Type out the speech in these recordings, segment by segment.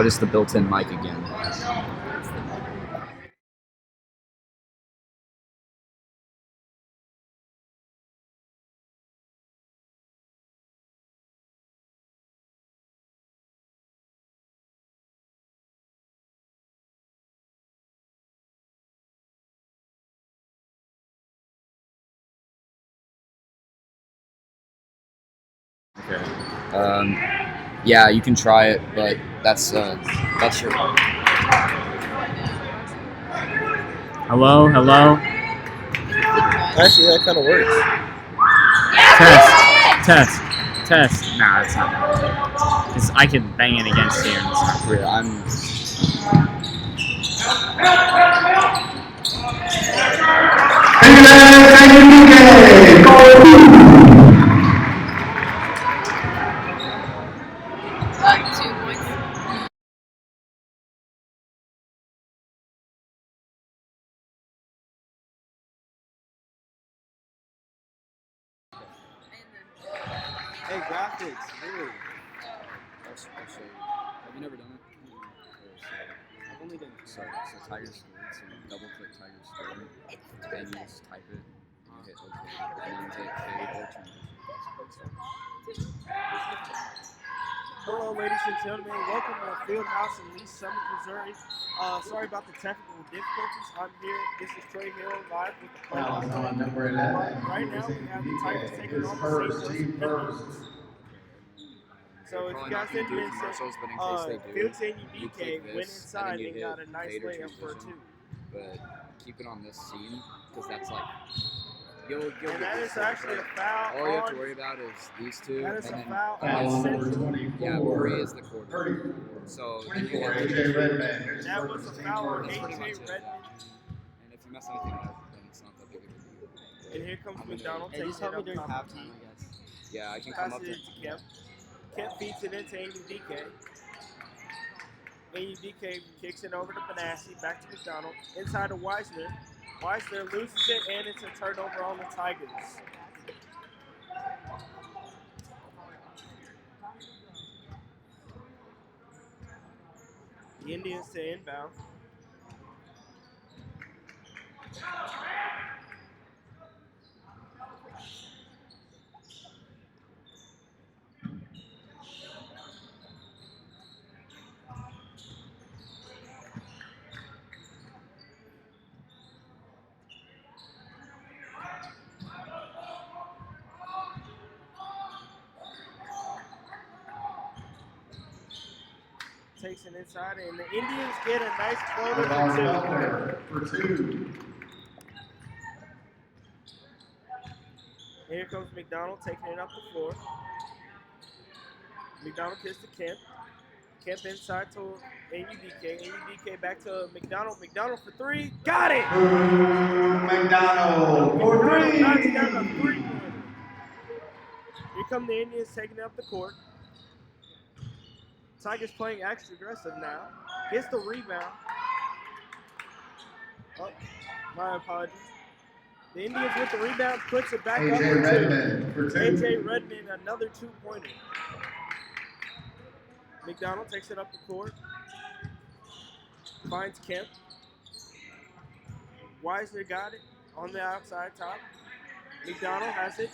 notice the built-in mic again. Okay. Yeah, you can try it, but that's your. Hello, hello. Actually, that kind of works. Test. Nah, it's not. Because I can bang it against here and it's not Weird. Hey, graphics, really. I'll show you. Have you never done it? I've only done Tiger's Story. So you double click Tiger's Story, and you just type it, and you hit OK, and then you hit fade or transition. Hello, ladies and gentlemen. Welcome to Fieldhouse in Lshs, Summit, Missouri. Sorry about the technical difficulties. I'm here. This is Trey Hill live with the play-by-play. Right now, we have the Tigers taking on the St. Joseph Indians. So if you guys didn't miss it, Fields and UDK went inside and got a nice layup for 2. But keep it on this scene, because that's like... And that is actually a foul. All you have to worry about is these two. That is and a then foul on number 24. 24. Yeah, Bree is the quarterback. So then you get AJ Redman. That was a foul on AJ Redman. And if you mess anything up, then it's not that big of a deal. And here comes McDonald. Hey, just help me during halftime, I guess. Yeah, I can come up Passes it to Kemp. Kemp feeds it into AUDK. AUDK kicks it over to Benassi, back to McDonald. Inside to Weisner. Weisner loses it, and it's a turnover on the Tigers. The Indians to inbound. Takes it inside, and the Indians get a nice floater for 2. Here comes McDonald taking it up the floor. McDonald kicks to Kemp. Kemp inside to AUDK. AUDK back to McDonald. McDonald for 3. Got it! McDonald for 3. Knocks down a 3-pointer. Here come the Indians taking it up the court. Tigers playing extra aggressive now. Gets the rebound. Oh, my apologies. The Indians with the rebound, puts it back up AJ Redman for 2. AJ Redman, another 2-pointer. McDonald takes it up the court. Finds Kemp. Weisner got it on the outside top. McDonald has it.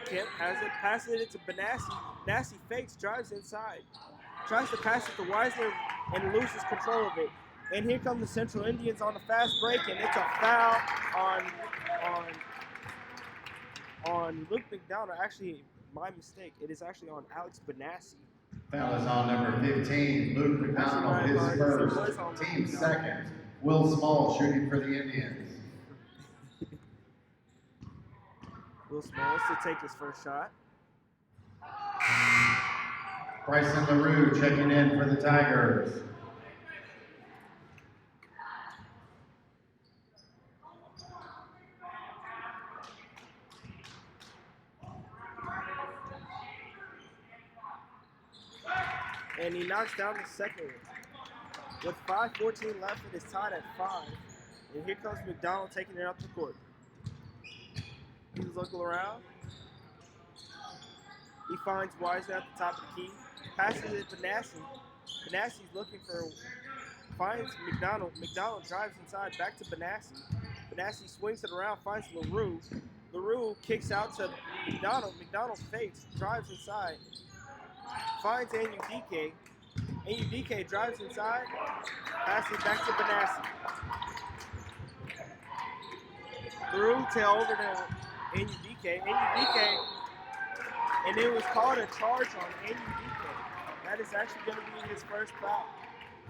Kemp has it, passes it to Benassi. Benassi fakes, drives inside. Tries to pass it to Weisner and loses control of it. And here come the Central Indians on the fast break, and it's a foul on Luke McDonald. Actually, my mistake. It is actually on Alex Benassi. Foul is on number 15. Luke McDonald, his first, team second. Will Small shooting for the Indians. Will Smalls to take his first shot. Bryson LaRue checking in for the Tigers. And he knocks down the second one. With 5:14 left, it is tied at 5. And here comes McDonald taking it up the court. He's looking around. He finds Weisner at the top of the key. passes it to Benassi. Benassi's looking for, finds McDonald. McDonald drives inside, back to Benassi. Benassi swings it around, finds LaRue. LaRue kicks out to McDonald. McDonald fakes, drives inside, finds Anudike. Anudike drives inside, passes back to Benassi. LaRue tail over to Anudike. Anudike, and it was called a charge on Anudike. That is actually going to be his first foul.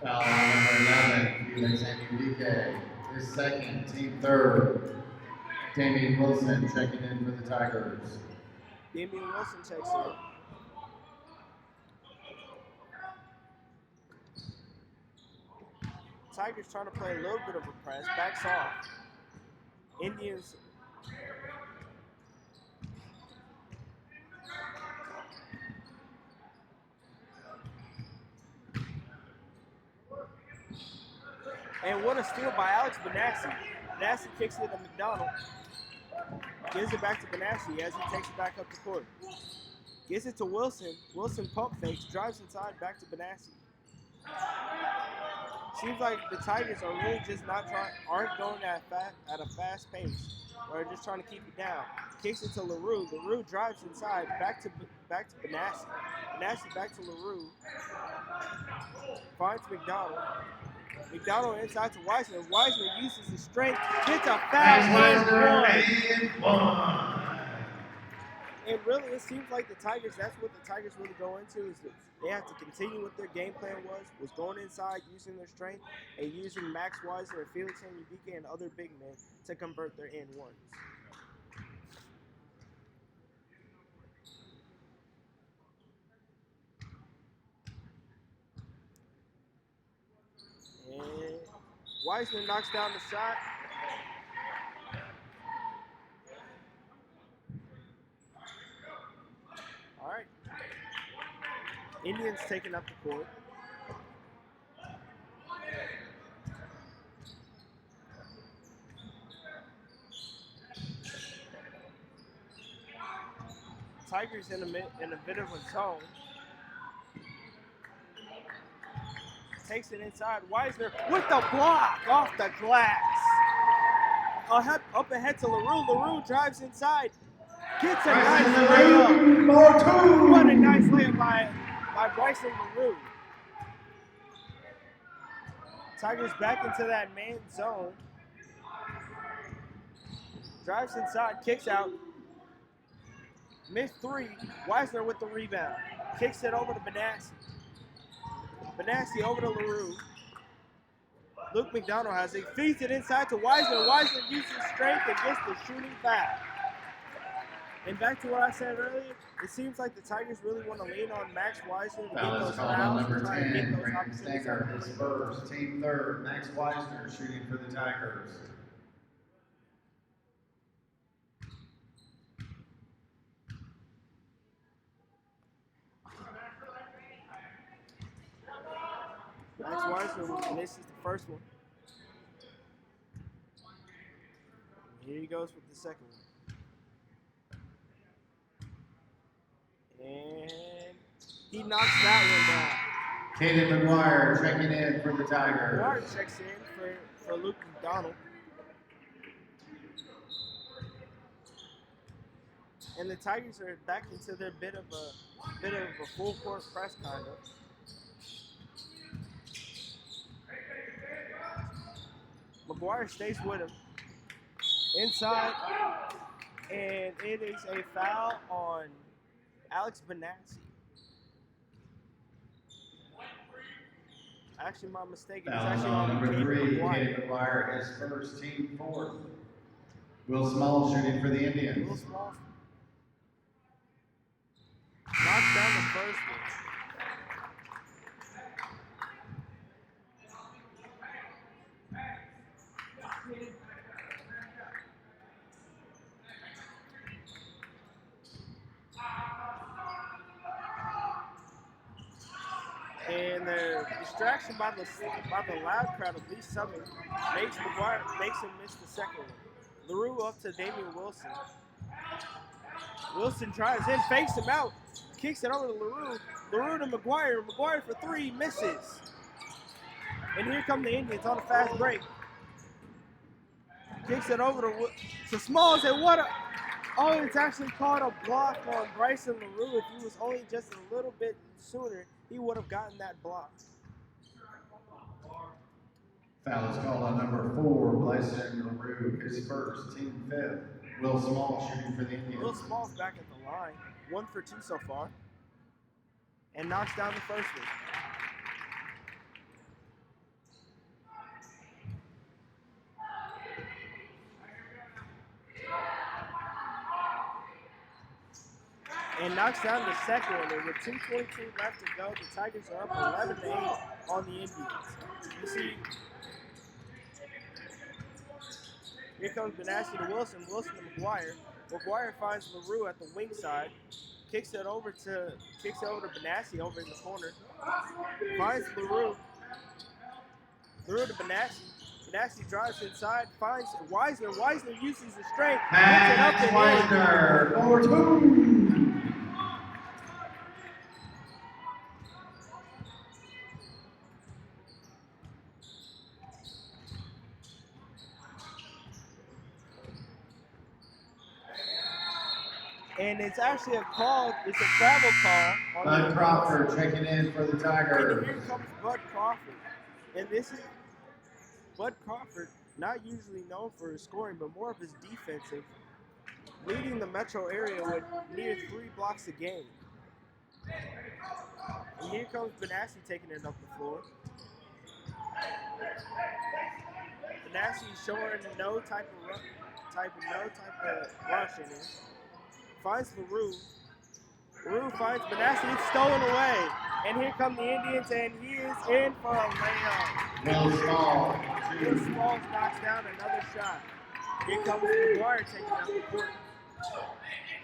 Foul on number 11, Felix Anudike. His second, team third. Damian Wilson checking in for the Tigers. Damian Wilson checks in. Tigers trying to play a little bit of a press, backs off. Indians and what a steal by Alex Benassi. Benassi kicks it to McDonald. Gives it back to Benassi as he takes it back up the court. Gives it to Wilson. Wilson pump fakes, drives inside, back to Benassi. Seems like the Tigers are really just aren't going at a fast pace. Or just trying to keep it down. Kicks it to LaRue. LaRue drives inside, back to Benassi. Benassi back to LaRue. Finds McDonald. McDonald inside to Wiseman. Wiseman uses his strength, gets a foul, and one. And really, it seems like the Tigers, that's what the Tigers really go into, is that they have to continue what their game plan was going inside, using their strength, and using Max Wiseman and Felix Anudike and other big men to convert their and ones. And Wiseman knocks down the shot. All right. Indians taking up the court. Tigers in a bit of a zone. Takes it inside. Wiseman with the block off the glass. Up ahead to LaRue. LaRue drives inside. Gets a nice layup. What a nice layup by Bryson LaRue. Tigers back into that man zone. Drives inside, kicks out. Missed three. Wiseman with the rebound. Kicks it over to Benassi. Benassi over to LaRue. Luke McDonald has it. Feeds it inside to Wiseman. Wiseman uses strength and gets the shooting foul. And back to what I said earlier, it seems like the Tigers really want to lean on Max Wiseman to get Foul those is called on fouls. number Try to get 10, those Brandon opportunities. Stenger, his first, team third. Max Wiseman shooting for the Tigers. Max Wiseman misses the first one. Here he goes with the second one. And he knocks that one down. Caden McGuire checking in for the Tigers. McGuire checks in for Luke McDonald. And the Tigers are back into their bit of a full court press kind of. McGuire stays with him. Inside, and it is a foul on Alex Benassi. Actually, my mistake. It's Foul actually on on number 3, McGuire. Caden McGuire, his first, team fourth. Will Small shooting for the Will Indians. Small knocks down the first one. And the distraction by the loud crowd of Lee Summon makes him miss the second one. LaRue up to Damian Wilson. Wilson drives in, fakes him out, kicks it over to LaRue. LaRue to McGuire. McGuire for three, misses. And here come the Indians on a fast break. Kicks it over to Smalls, and what a... Oh, it's actually called a block on Bryson LaRue. If he was only just a little bit sooner, he would have gotten that block. Foul is called on number 4, Bryson LaRue, his first, team 5th. Will Small shooting for the Indians. Will Small's back at the line. 1 for 2 so far. And knocks down the first one. And knocks down the second one. And with 2:22 left to go, the Tigers are up 11-8 on the Indians. You see, here comes Benassi to Wilson. Wilson to McGuire. McGuire finds LaRue at the wing side. Kicks it over to Benassi over in the corner. Finds LaRue. LaRue to Benassi. Benassi drives inside, finds Weisner. Weisner uses his strength. Max Weisner, 4-2. And it's actually a call, it's a travel call. Bud Crawford checking in for the And Tigers. here comes Bud Crawford. And this is Bud Crawford, not usually known for his scoring, but more of his defensive, leading the metro area with near 3 blocks a game. And here comes Benassi taking it up the floor. Benassi showing no type of rush in it. Finds LaRue. LaRue finds Benassi. It's stolen away. And here come the Indians, and he is in for a layup. Will Small. Will Smalls knocks down another shot. Here comes McGuire taking out the court.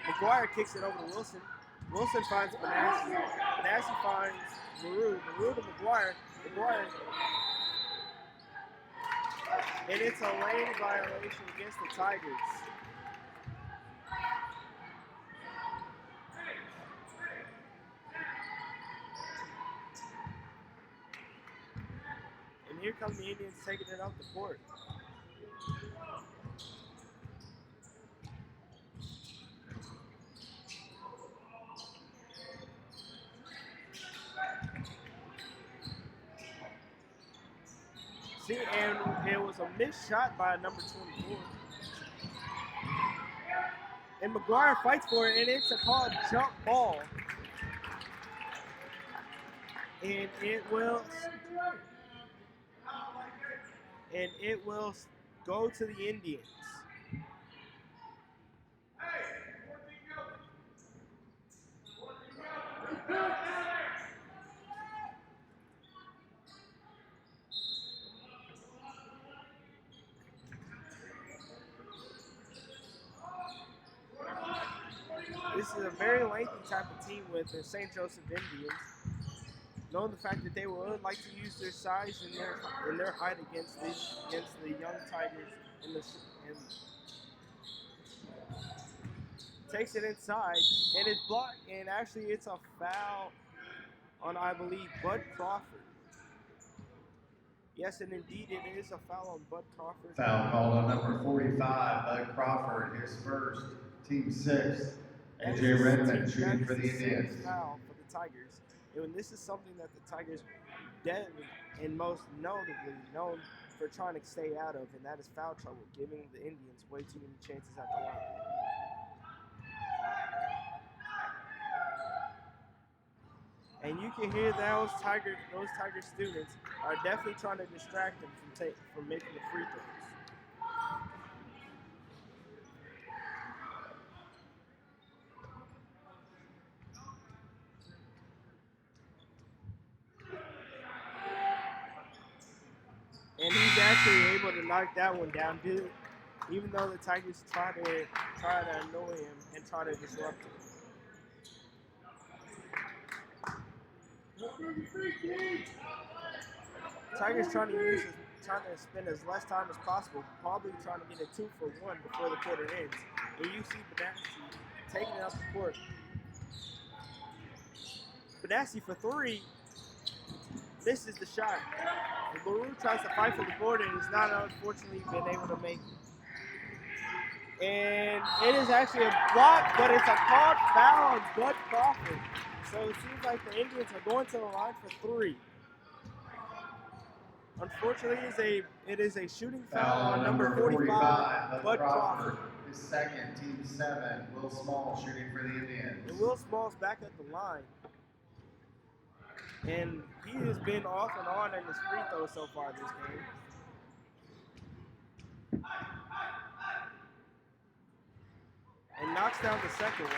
McGuire kicks it over to Wilson. Wilson finds Benassi. Benassi finds LaRue. LaRue to McGuire. McGuire. And it's a lane violation against the Tigers. And here come the Indians taking it off the court. See, and it was a missed shot by number 24. And McGuire fights for it, and it's a called jump ball. And it will go to the Indians. This is a very lengthy type of team with the St. Joseph Indians. Knowing the fact that they would like to use their size and their height against the young Tigers and takes it inside, and it's blocked, and actually it's a foul on, I believe, Bud Crawford. Yes, and indeed it is a foul on Bud Crawford. Foul called on number 45, Bud Crawford, his first, team 6. AJ Redmond shooting for the Indians. Foul for the Tigers. And this is something that the Tigers deadly and most notably known for trying to stay out of, and that is foul trouble, giving the Indians way too many chances at the line. And you can hear those Tiger students are definitely trying to distract them from making the free throws. And he's actually able to knock that one down, dude. Even though the Tigers try to annoy him and try to disrupt him. Tigers trying to spend as less time as possible, probably trying to get a 2-for-1 before the quarter ends. And you see Benassi taking it up the court. Benassi for three. Misses the shot. And LaRue tries to fight for the board and he's not unfortunately been able to make it. And it is actually a block, but it's a called foul on Bud Crawford. So it seems like the Indians are going to the line for three. Unfortunately, it is a shooting foul on number 45, Bud Crawford. His second, team 7, Will Small shooting for the Indians. And Will Small's back at the line. And he has been off and on in his free throws so far this game. And knocks down the second one.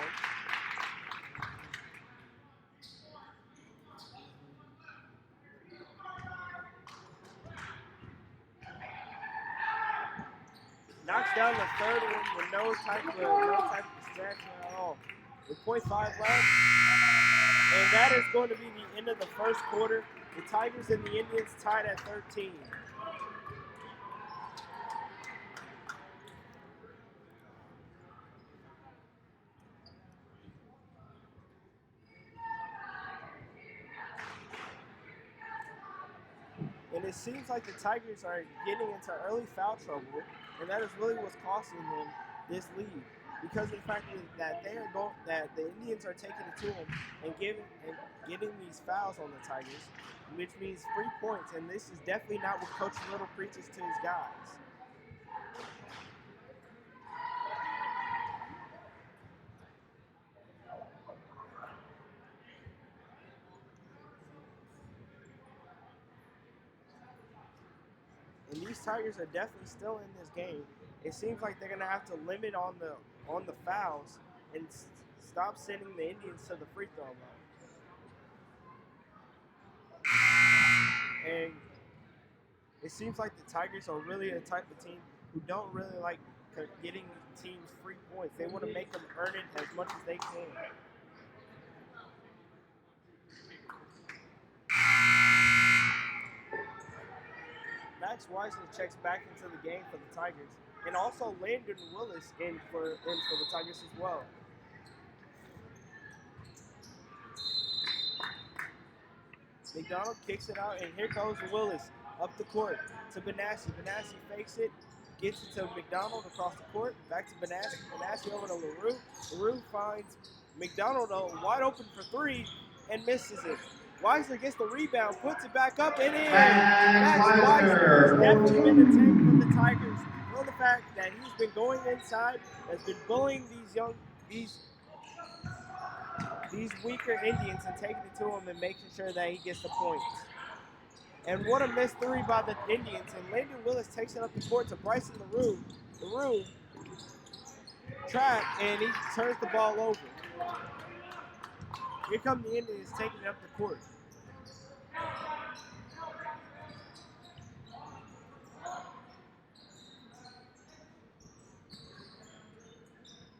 Knocks down the third one with no type of distraction at all. With 0.5 left. And that is going to be the end of the first quarter. The Tigers and the Indians tied at 13. And it seems like the Tigers are getting into early foul trouble, and that is really what's costing them this lead. Because of the fact that the Indians are taking it to them and getting these fouls on the Tigers, which means 3 points, and this is definitely not what Coach Little preaches to his guys. And these Tigers are definitely still in this game. It seems like they're gonna have to limit on the fouls and stop sending the Indians to the free throw line. And it seems like the Tigers are really a type of team who don't really like getting teams free points. They want to make them earn it as much as they can. Max Weisler checks back into the game for the Tigers. And also Landon Willis in for the Tigers as well. McDonald kicks it out, and here goes Willis up the court to Benassi. Benassi fakes it, gets it to McDonald across the court, back to Benassi. Benassi over to LaRue. LaRue finds McDonald wide open for three and misses it. Weisler gets the rebound, puts it back up, and in. Max Weisler has definitely been the tank for the Tigers. Know the fact that he's been going inside, has been bullying these weaker Indians and taking it to him and making sure that he gets the points. And what a missed three by the Indians. And Landon Willis takes it up the court to Bryson LaRue. LaRue track, and he turns the ball over. Here come the Indians taking it up the court.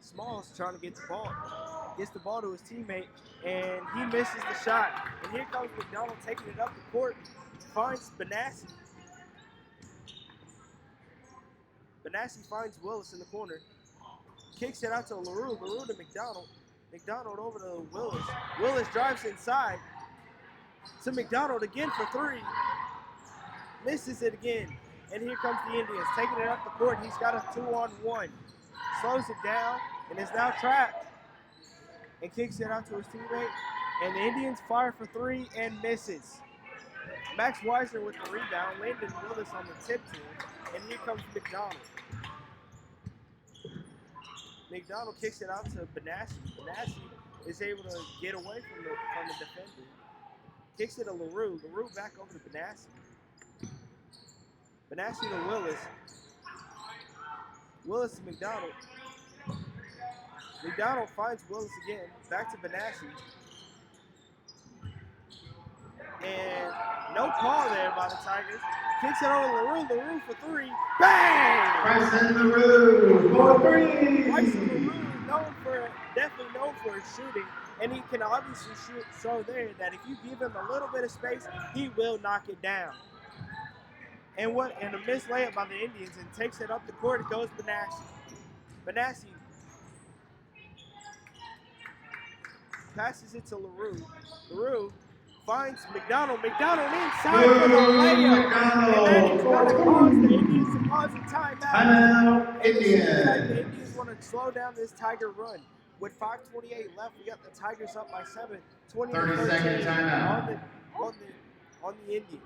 Smalls trying to get the ball. Gets the ball to his teammate, and he misses the shot. And here comes McDonald taking it up the court. Finds Benassi. Benassi finds Willis in the corner. Kicks it out to LaRue. LaRue to McDonald. McDonald over to Willis. Willis drives inside to McDonald again for three. Misses it again. And here comes the Indians taking it up the court. He's got a 2-on-1. Slows it down and is now trapped. And kicks it out to his teammate. And the Indians fire for three and misses. Max Weisler with the rebound. Landon Willis on the tip to him. And here comes McDonald. McDonald kicks it out to Benassi. Benassi is able to get away from the defender. Kicks it to LaRue. LaRue back over to Benassi. Benassi to Willis. Willis to McDonald. McDonald finds Willis again. Back to Benassi. And no call there by the Tigers. Kicks it over to LaRue. LaRue for three. Bang! Bryson LaRue for three. Bryson LaRue, definitely known for his shooting, and he can obviously show there that if you give him a little bit of space, he will knock it down. And a missed layup by the Indians, and takes it up the court. It goes Benassi. Benassi passes it to LaRue. LaRue finds McDonald. McDonald inside for the layup. And that is going to cause the Indians to cause a timeout. Timeout, And it seems like the Indians. Indians want to slow down this Tiger run. With 5:28 left, we got the Tigers up by 7, 30-second 20-13 timeout. on the Indians.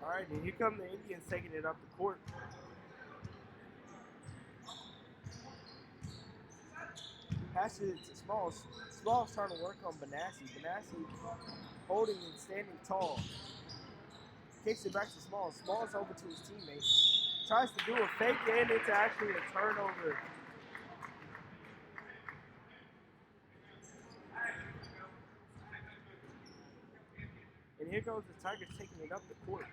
All right, and here come the Indians taking it up the court. Passes it to Smalls. Smalls trying to work on Benassi. Benassi holding and standing tall. Kicks it back to Smalls. Smalls over to his teammate. Tries to do a fake and it's actually a turnover. And here goes the Tigers taking it up the court.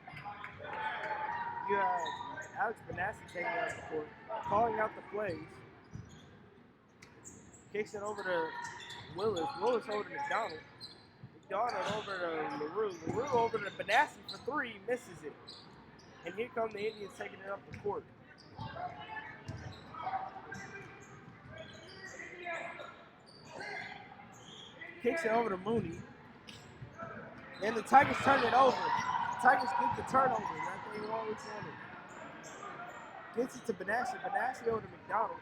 You have Alex Benassi taking it up the court, calling out the plays. Kicks it over to Willis. Willis over to McDonald. McDonald over to LaRue. LaRue over to Benassi for 3. Misses it. And here come the Indians taking it up the court. Kicks it over to Mooney. And the Tigers turn it over. The Tigers get the turnover. That they always wanted. Gets it to Benassi. Benassi over to McDonald.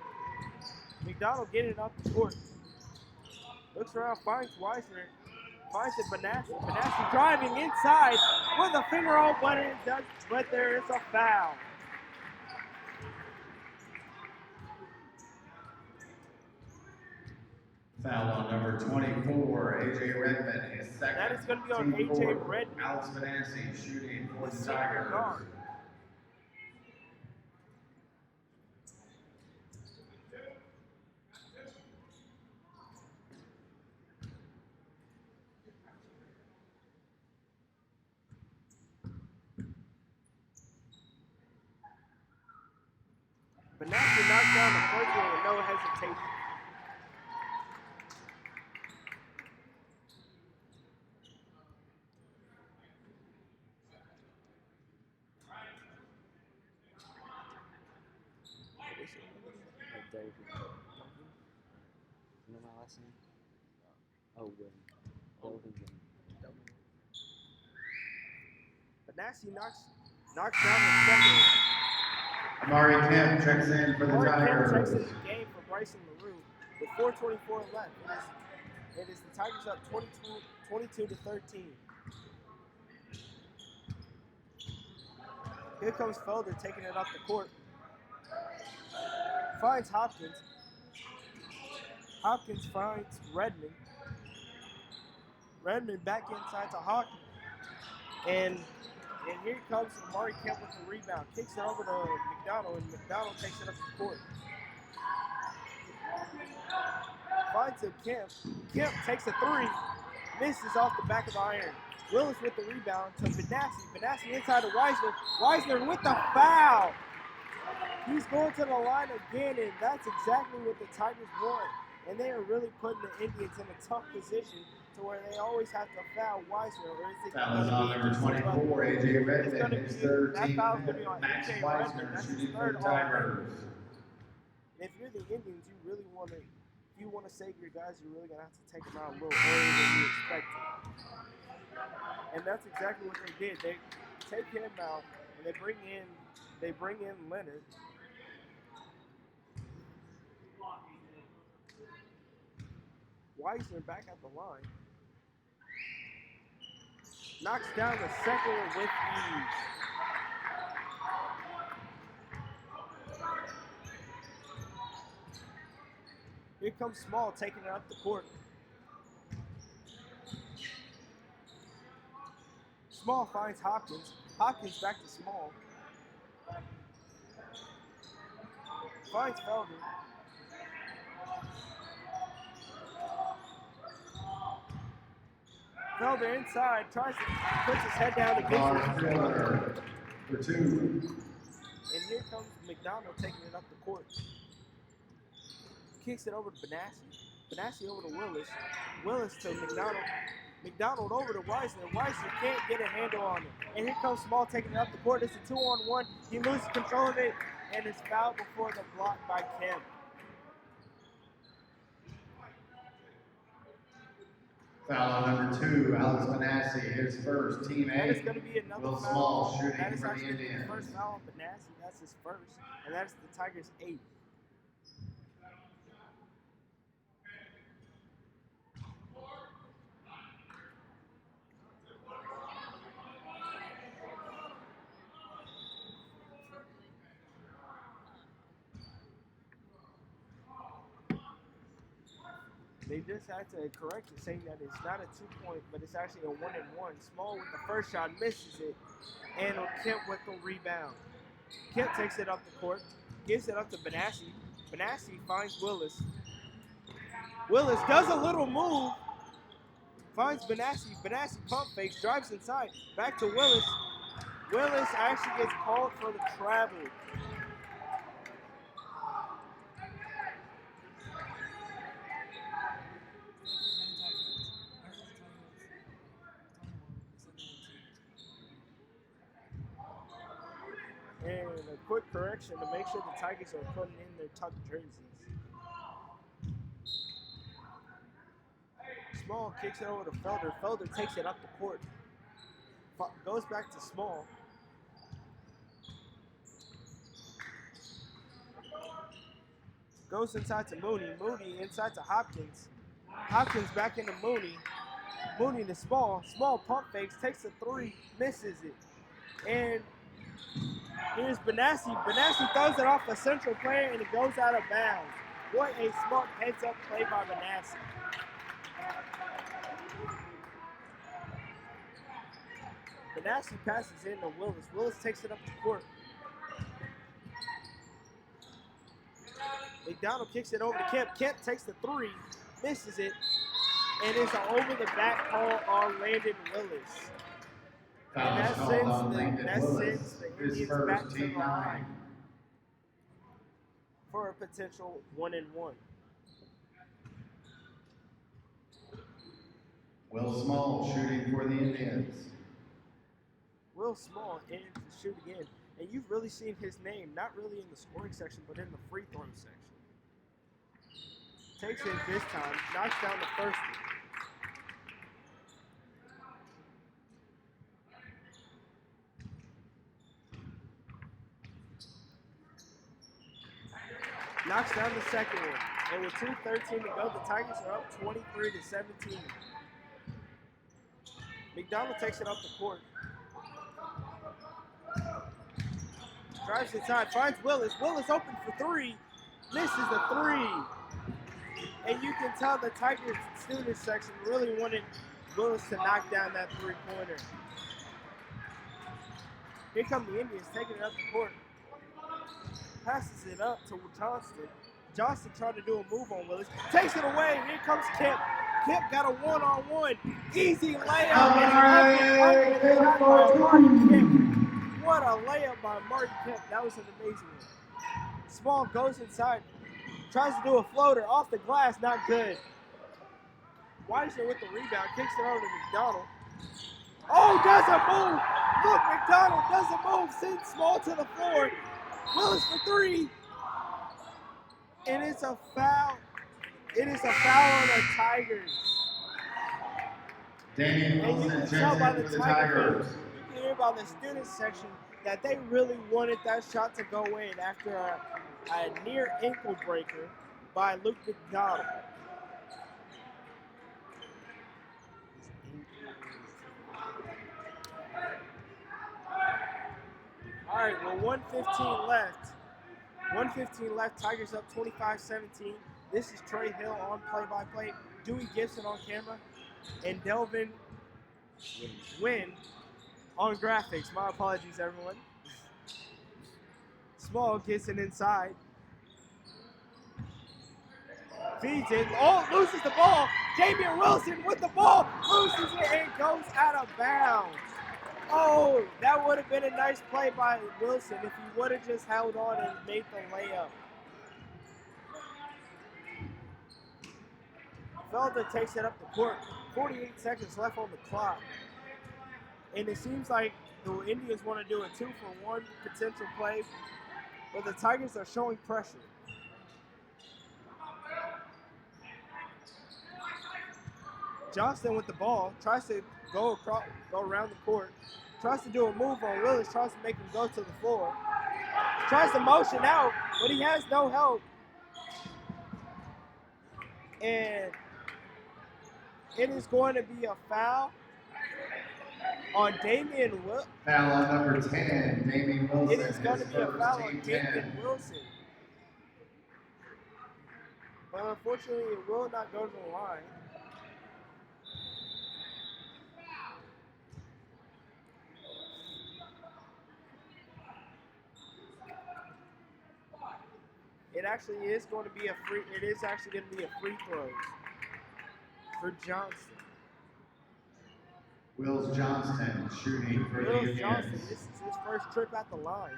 McDonald getting it up the court. Looks around, finds Weisner. Finds it Benassi. Benassi driving inside with a finger roll, but there is a foul. Foul on number 24, A.J. Redmond, his second. That is going to be on Team A.J. forward, Redmond. Alex Benassi shooting for The the senior Tigers. guard. Benassi knocks down the first one with no hesitation. You know my last name? Oh, Golden. Benassi knocks down the second. Amari Kemp checks in for the Amari Kemp Tigers. checks in the game for Bryson LaRue with 4:24 left. It is the Tigers up 22-13. Here comes Felder taking it up the court. Finds Hopkins. Hopkins finds Redmond. Redmond back inside to Hopkins. And here comes Amari Kemp with the rebound. Kicks it over to McDonald, and McDonald takes it up the court. Finds him Kemp. Kemp takes a 3. Misses off the back of the iron. Willis with the rebound to Benassi. Benassi inside to Weisner. Weisner with the foul. He's going to the line again, and that's exactly what the Tigers want. And they are really putting the Indians in a tough position to where they always have to foul Weisner. Or is it Foul is on number 24, A.J. Redmond, his third that team. foul's going to be on Max A.J. Weisner Redmond. That's his shooting for third the already. Tigers. If you're the Indians, you really want to, if you want to save your guys, you're really going to have to take them out a little earlier than you expected. And that's exactly what they did. They take him out and they bring in Leonard. Weisner back at the line. Knocks down the second one with ease. Here comes Small taking it up the court. Small finds Hopkins. Hopkins back to Small. Finds Felder. Felder inside, tries to puts his head down against Felder for 2. And here comes McDonald taking it up the court. Kicks it over to Benassi. Benassi over to Willis. Willis to McDonald. McDonald over to Weisner. Weisner can't get a handle on it. And here comes Small taking it up the court. It's a 2-on-1. He loses control of it and is fouled before the block by Kim. Foul number 2, Alex Benassi, his first, team That is A. going to be another Will foul. Small shooting That is for the actually Indians. the first foul on Benassi. That's his first. And that's the Tigers' 8th. They just had to correct it, saying that it's not a 2-point, but it's actually a 1-and-1. Small with the first shot, misses it, and Kemp with the rebound. Kemp takes it up the court, gives it up to Benassi. Benassi finds Willis. Willis does a little move, finds Benassi. Benassi pump fakes, drives inside, back to Willis. Willis actually gets called for the travel. And a quick correction to make sure the Tigers are putting in their tucked jerseys. Small kicks it over to Felder. Felder takes it up the court. Goes back to Small. Goes inside to Mooney. Mooney inside to Hopkins. Hopkins back into Mooney. Mooney to Small. Small pump fakes, takes a 3, misses it. And here's Benassi. Benassi throws it off a central player and it goes out of bounds. What a smart heads-up play by Benassi. Benassi passes in to Willis. Willis takes it up the court. McDonald kicks it over to Kemp. Kemp takes the 3, misses it, and it's an over-the-back call on Landon Willis. And that sends the Indians back to the line for a potential 1-and-1. Will Small shooting for the Indians. Will Small in to shoot again. And you've really seen his name, not really in the scoring section, but in the free throw section. Takes it this time, knocks down the first one. Knocks down the second one. And with 2:13 to go, the Tigers are up 23-17. McDonald takes it up the court. Drives inside, finds Willis. Willis open for 3. Misses the 3. And you can tell the Tigers student section really wanted Willis to knock down that 3-pointer. Here come the Indians taking it up the court. Passes it up to Johnston. Johnston tried to do a move on Willis. Takes it away. Here comes Kemp. Kemp got a 1-on-1. Easy layup. What a layup by Martin Kemp. That was an amazing one. Small goes inside. Tries to do a floater off the glass. Not good. Weisner with the rebound. Kicks it over to McDonald. Oh, does a move. Look, McDonald does a move. Sends Small to the floor. Willis for 3. And it's a foul. It is a foul on the Tigers. Damian And you Wilson can tell checks by in the for the Tiger Tigers. fans, you can hear by the student section that they really wanted that shot to go in after a near ankle breaker by Luke McDonald. All right, well, 1:15 left. 1:15 left. Tigers up 25-17. This is Trey Hill on play-by-play. Dewey Gibson on camera. And Delvin Wynn on graphics. My apologies, everyone. Small gets it inside. Feeds it. Oh, loses the ball. Damian Wilson with the ball. Loses it and goes out of bounds. Oh, that would have been a nice play by Wilson if he would have just held on and made the layup. Felder takes it up the court. 48 seconds left on the clock. And it seems like the Indians want to do a 2-for-1 potential play, but the Tigers are showing pressure. Johnston with the ball, tries to go around the court, tries to do a move on Willis, tries to make him go to the floor, tries to motion out, but he has no help. And it is going to be a foul on Damian Wilson. Foul on number 10, Damian Wilson. It is going to be a foul on Damian Wilson. But unfortunately, it will not go to the line. It actually is going to be a free. It is actually going to be a free throw for Johnston. Wills Johnston shooting for the Wills Indians. Johnston. This is his first trip at the line.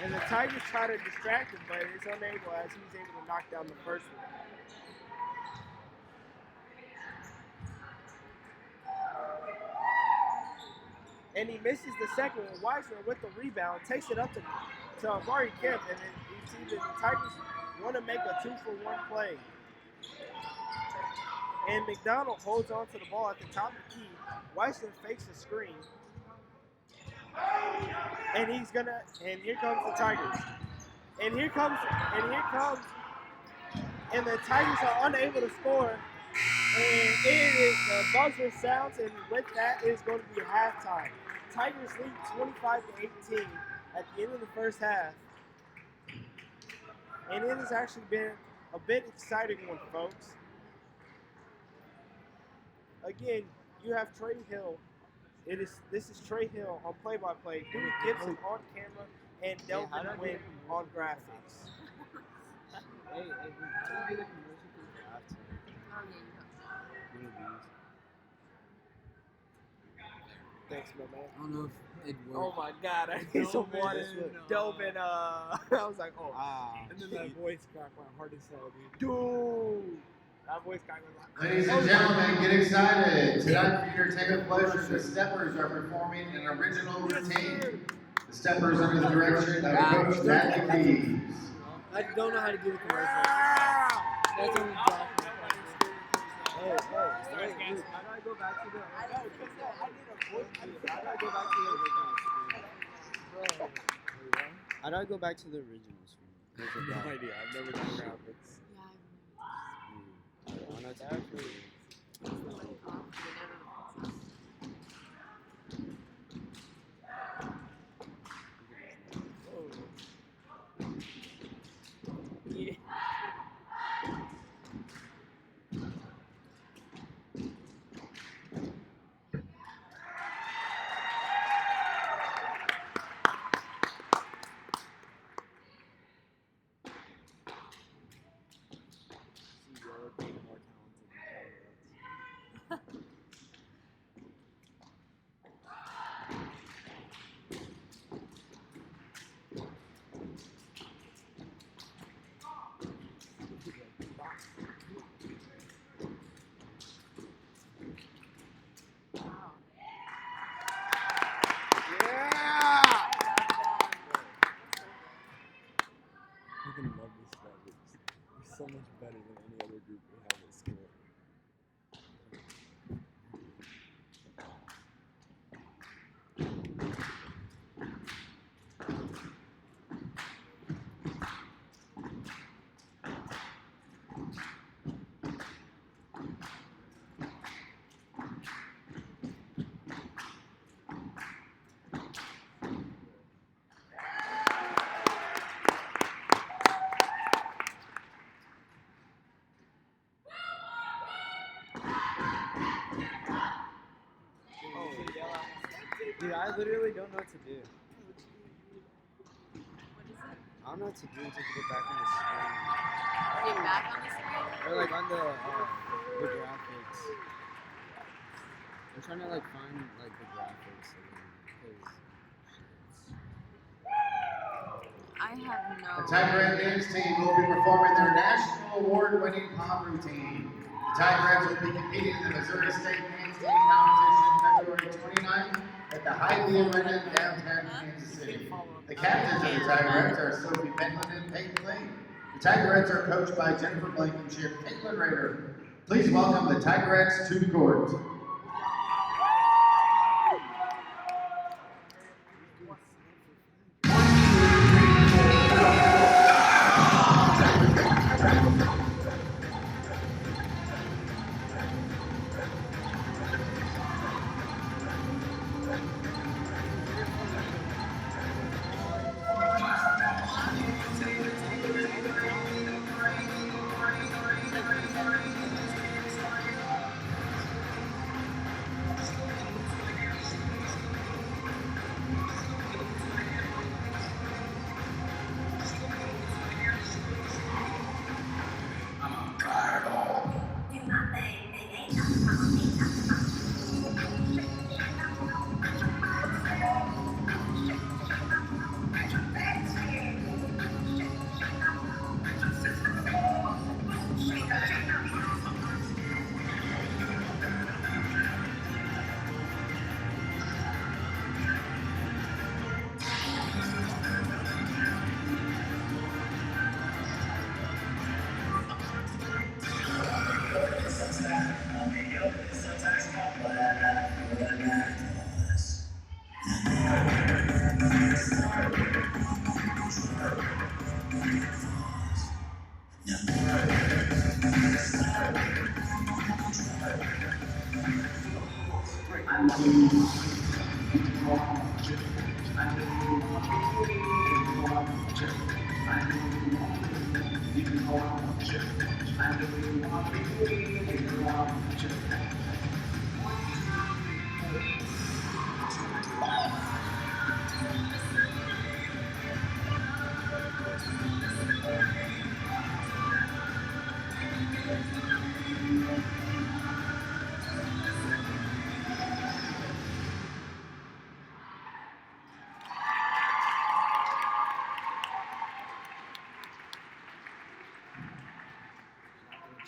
And the Tigers try to distract him, but it's unable as he's able to knock down the first one. And he misses the second one. Weisner with the rebound takes it up to Amari Kemp, and then you see that the Tigers want to make a 2-for-1 play. And McDonald holds on to the ball at the top of the key. Weisner fakes a screen. And and here comes the Tigers. And the Tigers are unable to score. And it is the buzzer sounds, and with that is going to be halftime. Tigers lead 25-18 at the end of the first half. And it has actually been a bit exciting one, folks. Again, you have Trey Hill. This is Trey Hill on play-by-play, Dewey Gibson on camera, and Delvin Wynn on graphics. Hey, can you do the commercial for the halftime? Thanks, my man. I don't know if it Oh worked. my God, I need some water. Delvin, I was like, oh. And then that voice crack went hard as hell, dude. That voice crack was like, Ladies and gentlemen, get excited. Tonight, for your entertainment pleasure, the Steppers are performing an original routine. The Steppers under the direction of Coach Matthew Dees. I don't know how to do the commercial. That's only Josh. Hey, wait. How do I go back to the? How do I go back to the original screen? How do I go back to the original screen? no idea. I've never done graphics. I know it's actually. Yeah. I love this stuff. It's so much better than any other group we have at school. I literally don't know what to do. What is it? I don't know what to do to get back on the screen. Get back on the screen? Or like on the graphics. I'm trying to like find like the graphics because I have no. The Tiger Dance team will be performing their national award-winning pop routine. The Tiger will be competing in the Missouri State Dance Team Competition February 29th at the Hy-Vee Arena in downtown Kansas City. The captains of the Tigerettes are Sophie Pentland and Peyton Lane. The Tigerettes are coached by Jennifer Blankenship, Caitlin Rader. Please welcome the Tigerettes to the court.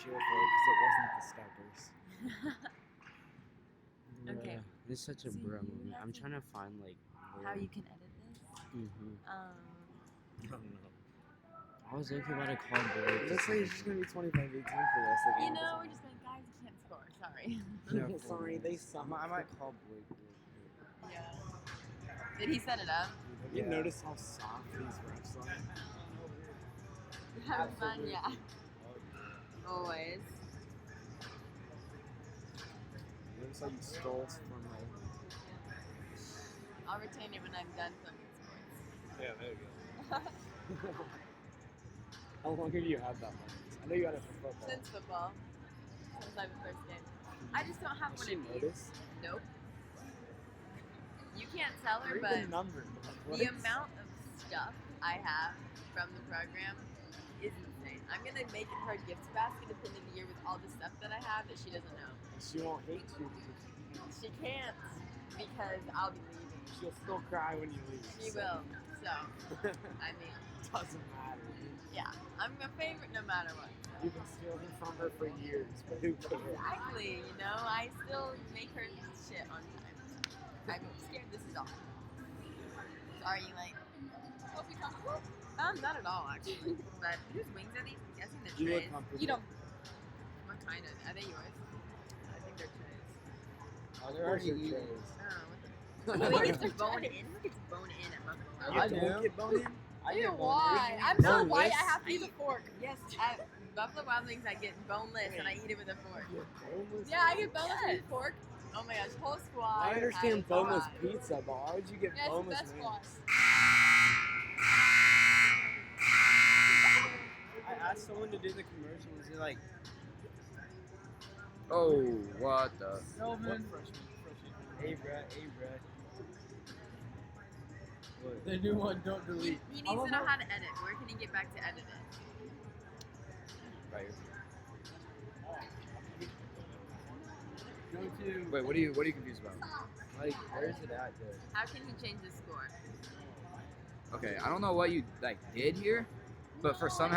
cheer for it because it wasn't the Steppers. Okay. This is such a So bro you moment. have I'm to- trying to find like How you can edit this? I don't know. I was looking about to call Blake. It looks like it's just gonna be 25-18 for the rest of the game. You know, we're just like, guys, you can't score. Sorry. No, Sorry, they suck. I might call Blake. Yeah. Did he set it up? Have you noticed how soft these refs are? Having fun, yeah. Always. Looks like you stole from my. I'll retain it when I'm done filming sports. Yeah, there you go. How long have you had that one? I know you had it for football. Since football. Since like the first game. I just don't have Does one she of these. notice? Nope. You can't tell her, Read but the number. the amount of stuff I have from the program is insane. I'm gonna make her a gift basket at the end of the year with all the stuff that I have that she doesn't know. She won't hate you. She can't because I'll be leaving. She'll still cry when you leave. She so. will. So, I mean, Doesn't matter. yeah, I'm a favorite no matter what. You've been stealing from her for years, but who cares? Exactly, you know, I still make her shit on time. I'm scared this is all. So are you like, not at all actually. But whose wings are these? I'm guessing they're You look trays. comfortable. You don't. What kind of? Are they yours? I think they're trays. Oh, they're already eating. I don't know what the. Oh, he gets to bone in. Who gets bone in at Buffalo I Wild? do. Don't get bone in. I Ew, get why? I'm so Boneless? white. I have to use a fork. Yes, at Buffalo Wild Wings, I get boneless and I eat it with a fork. Yeah, I get boneless with a fork. Oh my gosh, whole squad. I understand has boneless squad. pizza, but why would you get Yeah, it's the boneless best wings? squad. I asked someone to do the commercial. Was he like, Oh, what the? Melvin? Hey, bruh. The new one, don't delete. He needs to know how to edit. Where can he get back to edit it? Right here. Go to, Wait, what are you confused about? like, where's it at, dude? How can he change the score? Okay, I don't know what you did here, but for some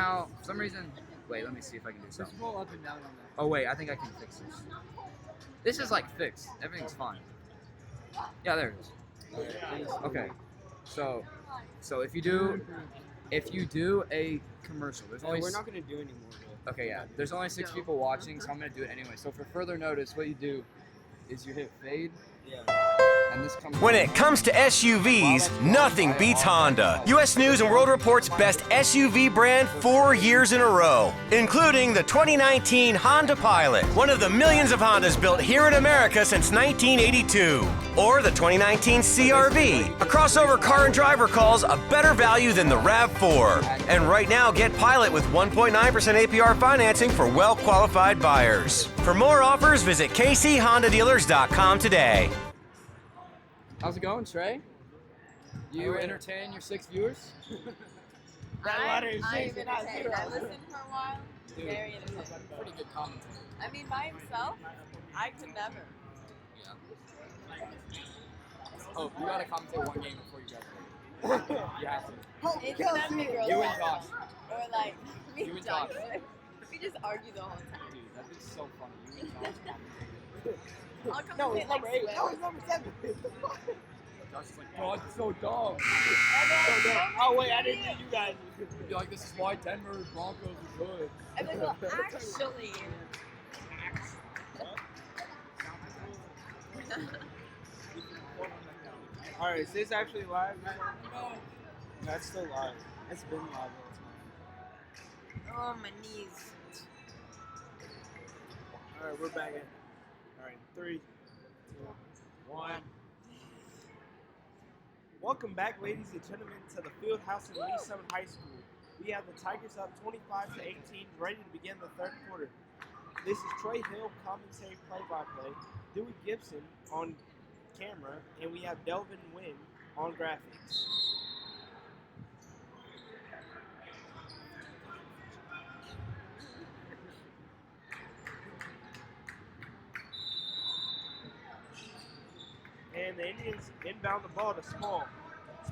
reason. Wait, let me see if I can do Just something. scroll up and down on that. Oh wait, I think I can fix this. This is like fixed. Everything's fine. Yeah, there it is. Okay, so if you do a commercial, there's only We're not gonna do anymore, bro. okay, yeah, there's only 6 people watching, so I'm gonna do it anyway. So for further notice, what you do is you hit fade, Yeah. and this comes. When it comes to SUVs, nothing beats Honda. US News and World Report's best SUV brand 4 years in a row, including the 2019 Honda Pilot, one of the millions of Hondas built here in America since 1982. Or the 2019 CRV, a crossover car and driver calls a better value than the RAV4. And right now, get Pilot with 1.9% APR financing for well-qualified buyers. For more offers, visit kchondadealers.com today. How's it going, Trey? You entertain your 6 viewers? That ladder is I'm six and not entertained. zero. I listened for a while. Dude, Very entertained. pretty good commentary. I mean, by himself, I could never. Yeah. Oh, you gotta commentate one game before you graduate. You have to. It's them the girls. You and Josh. Or like, me You and and Josh. Josh. We just argue the whole time. Dude, that'd be so funny. You and Josh commentate. I'll come No, and it's like number 8. sweat. No, it's number 7. Josh is like, God, it's so dumb. Oh, wait, I didn't think you guys. You'd be like, this is why Denver Broncos are good. And then, well, actually. Alright, is this actually live? That's still live. It's been live. Oh, my knees. Alright, we're back in. Alright, 3, 2, 1. Welcome back, ladies and gentlemen, to the field house in Lee Summit High School. We have the Tigers up 25-18, ready to begin the third quarter. This is Troy Hill, commentary play-by-play, Dewey Gibson on camera, and we have Delvin Wynn on graphics. And the Indians inbound the ball to Small.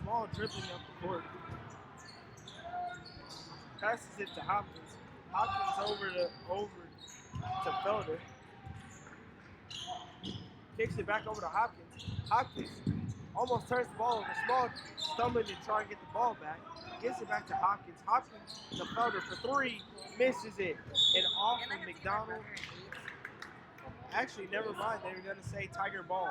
Small dribbling up the court. Passes it to Hopkins. Hopkins over to Felder. Kicks it back over to Hopkins. Hopkins almost turns the ball over. Small stumbling to try and get the ball back. Gives it back to Hopkins. Hopkins to Felder for 3. Misses it. And off of McDonald. Actually, never mind. They were going to say Tiger ball.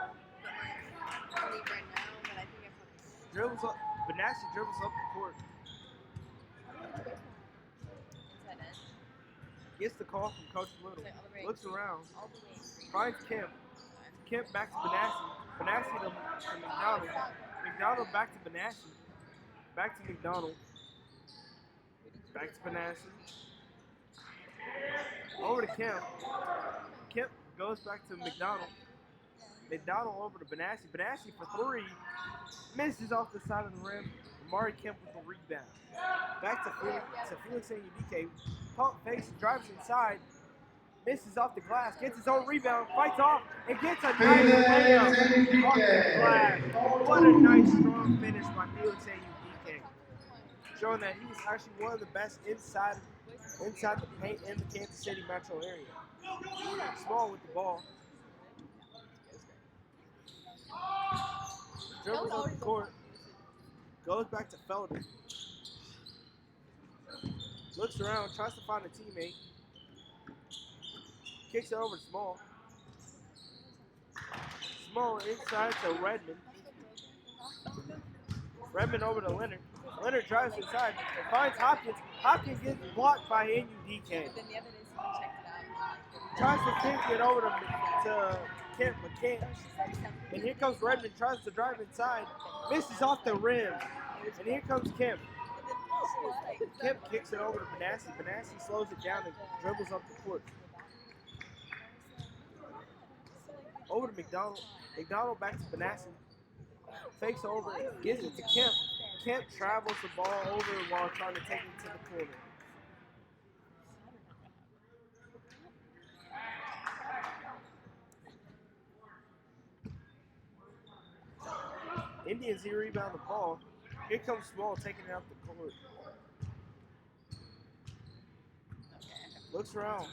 I'll leave right now, but I think I Dribbles up. Benassi dribbles up the court. Gets the call from Coach Little. Looks around. Finds Kemp. Kemp back to Benassi. Benassi to McDonald. McDonald back to Benassi. Back to McDonald. Back to Benassi. Over to Kemp. Kemp goes back to McDonald. McDonald over to Benassi. Benassi for 3. Misses off the side of the rim. Amari Kemp with the rebound. Back to Felix and UDK. Pump fakes, drives inside. Misses off the glass. Gets his own rebound. Fights off and gets a nice layup off the glass. What a nice strong finish by Felix and UDK. Showing that he was actually one of the best inside the paint in the Kansas City metro area. Small with the ball. Dribbles up the court. Goes back to Felder. Looks around, tries to find a teammate. Kicks it over to Small. Small inside to Redmond. Redmond over to Leonard. Leonard drives inside. Finds Hopkins. Hopkins gets blocked by NUDK. Then the other day, someone checked it out. Tries to kick it over to Kemp, but can't. And here comes Redmond, tries to drive inside. Misses off the rim. And here comes Kemp. Kemp kicks it over to Benassi. Benassi slows it down and dribbles up the court. Over to McDonald. McDonald back to Benassi. fakes over, gives it to Kemp. Kemp travels the ball over while trying to take it to the corner. Indians rebound the ball. Here comes Small taking it out the court. Looks around.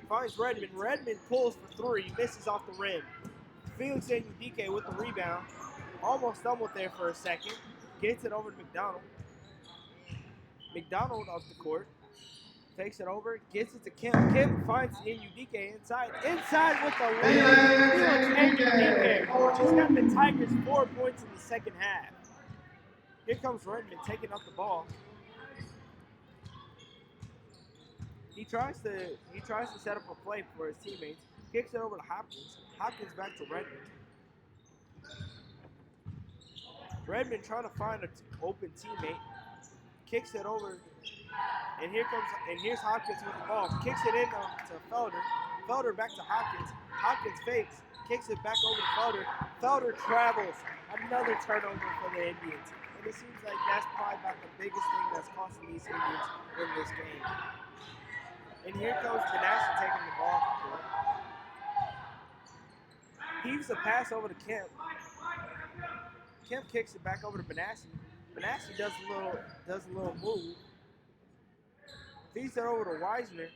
Finds Redmond. Redmond pulls for three. Misses off the rim. Felix Anudike with the rebound. Almost stumbled there for a second. Gets it over to McDonald. McDonald off the court. Takes it over. Gets it to Kemp. Kemp finds Anudike inside. Inside with the rim. Felix Anudike. Just got the Tigers 4 points in the second half. Here comes Redmond taking up the ball. He tries to set up a play for his teammates. Kicks it over to Hopkins. Hopkins back to Redmond. Redmond trying to find an open teammate. Kicks it over. And here's Hopkins with the ball. Kicks it in to Felder. Felder back to Hopkins. Hopkins fakes. Kicks it back over to Felder. Felder travels. Another turnover for the Indians. And it seems like that's probably about the biggest thing that's costing these Indians in this game. And here comes Benassi taking the ball off the court. Heaves a pass over to Kemp. Kemp kicks it back over to Benassi. Benassi does a little move. Feeds it over to Wisner.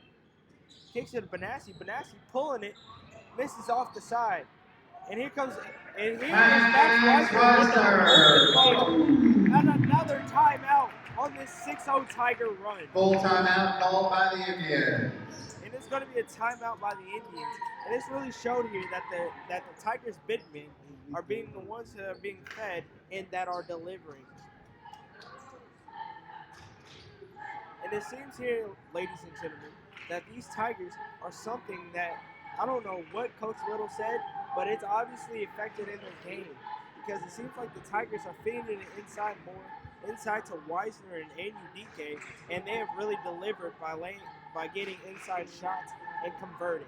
Kicks it to Benassi. Benassi pulling it. Misses off the side. And here comes Max Wisner. And another timeout on this 6-0 Tiger run. Full timeout called by the Indians. And it's going to be a timeout by the Indians. And it's really showed here that the Tigers' big men are being the ones that are being fed and that are delivering. And it seems here, ladies and gentlemen, that these Tigers are something that, I don't know what Coach Little said, but it's obviously affected in their game. Because it seems like the Tigers are feeding it inside more, inside to Wisner and Anudike, and they have really delivered by getting inside shots and converting.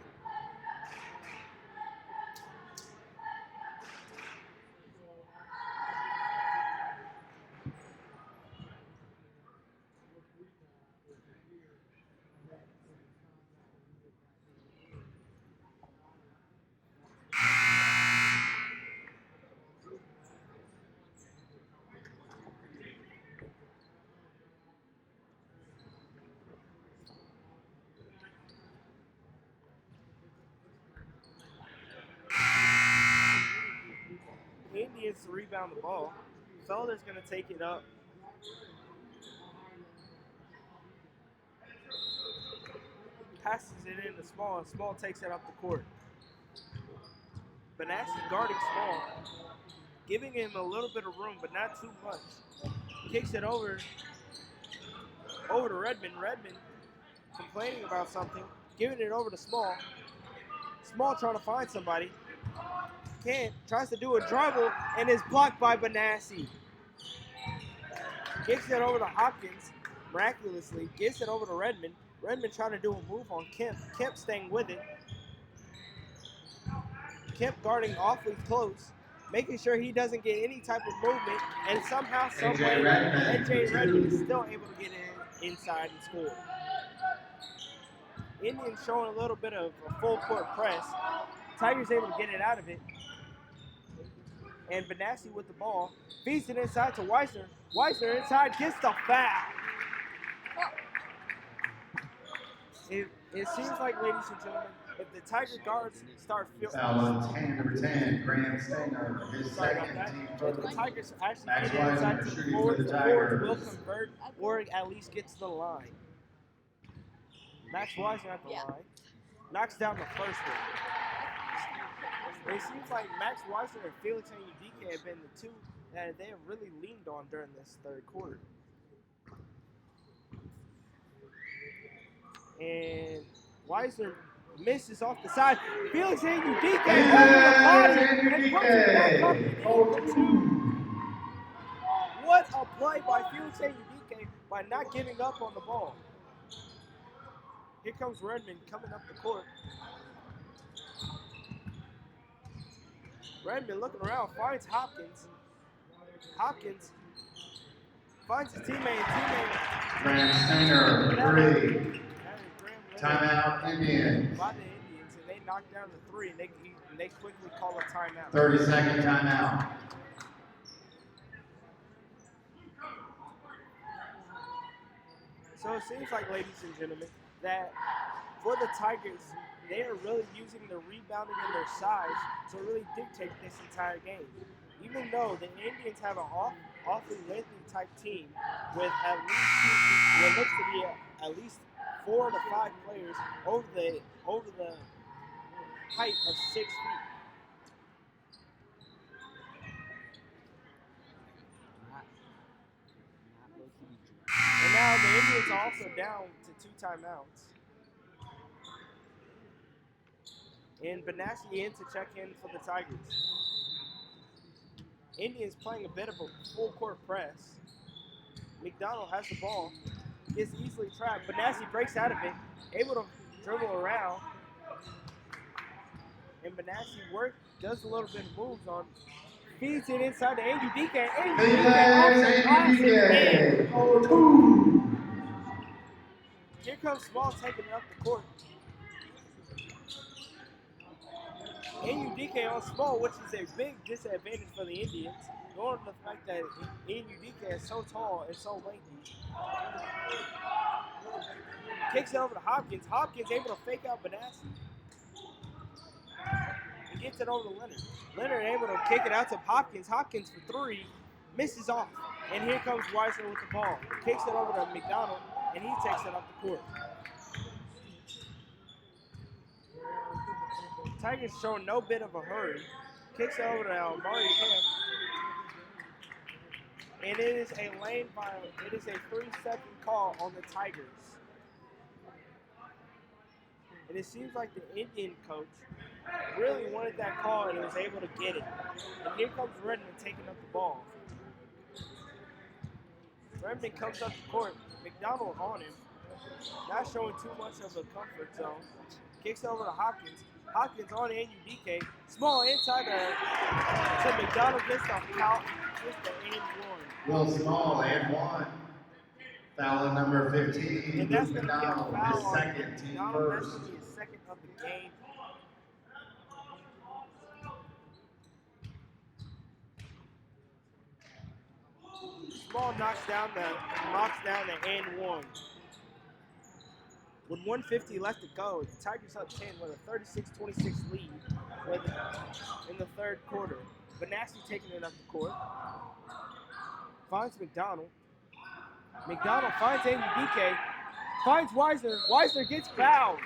Indians to rebound the ball. Felder's going to take it up. Passes it into Small, and Small takes it up the court. Benassi guarding Small, giving him a little bit of room, but not too much. Kicks it over to Redmond. Redmond complaining about something, giving it over to Small. Small trying to find somebody. Can't, tries to do a dribble and is blocked by Benassi. Kicks it over to Hopkins, miraculously, gets it over to Redmond. Redmond trying to do a move on Kemp. Kemp staying with it. Kemp guarding awfully close, making sure he doesn't get any type of movement, and somehow, someway, AJ Redmond is still able to get inside and score. Indians showing a little bit of a full court press. Tigers able to get it out of it. And Benassi with the ball. Feeds it inside to Wisner. Wisner inside gets the foul. It seems like, ladies and gentlemen, if the Tiger guards start feeling... Foul on number 10, Graham Stenger, his second team. If the Tigers actually Max get inside Wisner to shooting forward, for the the forwards will Tigers. convert or at least get to the line. Max Wisner at the line. Knocks down the first one. It seems like Max Wisner and Felix Anudike have been the two that they have really leaned on during this third quarter. And Wisner misses off the side. Felix Anudike over the body and puts it back up for two. What a play by Felix Anudike by not giving up on the ball. Here comes Redmond coming up the court. Redmond looking around, finds Hopkins. Hopkins finds his teammate. Graham Stanger, 3. That is Graham Leonard Timeout, Indians. by the Indians, and they knock down the 3, and they quickly call a timeout. 30-second timeout. So it seems like, ladies and gentlemen, that for the Tigers, they are really using their rebounding and their size to really dictate this entire game. Even though the Indians have an awfully lengthy type team with at least what looks to be at least 4 to 5 players over the height of 6 feet. And now the Indians are also down to 2 timeouts. And Benassi in to check in for the Tigers. Indians playing a bit of a full court press. McDonald has the ball, gets easily trapped. Benassi breaks out of it, able to dribble around. And Benassi does a little bit of moves on, feeds it inside to AUDK. Here comes Small taking it up the court. AUDK on Small, which is a big disadvantage for the Indians, knowing the fact that AUDK is so tall and so lengthy. Kicks it over to Hopkins. Hopkins able to fake out Benassi. And gets it over to Leonard. Leonard able to kick it out to Hopkins. Hopkins for 3, misses off. And here comes Weisler with the ball. Kicks it over to McDonald, and he takes it up the court. Tigers showing no bit of a hurry. Kicks it over to Mari Camp. And it is a lane violation. It is a 3-second call on the Tigers. And it seems like the Indian coach really wanted that call and was able to get it. And here comes Redmond taking up the ball. Redmond comes up the court. McDonald on him. Not showing too much of a comfort zone. Kicks over to Hopkins. Hopkins on AUDK. Small inside to McDonald gets the foul. Gets the and 1. Will Small and 1. Foul on number 15. And that's going to be a McDonald, foul his on second, team McDonald. That's first. going to be his second of the game. Small knocks down the and 1. With 1:50 left to go, the Tigers up 10 with a 36-26 lead in the third quarter. Benassi taking it up the court. Finds McDonald. McDonald finds AUDK. Finds Weisner. Weisner gets fouled.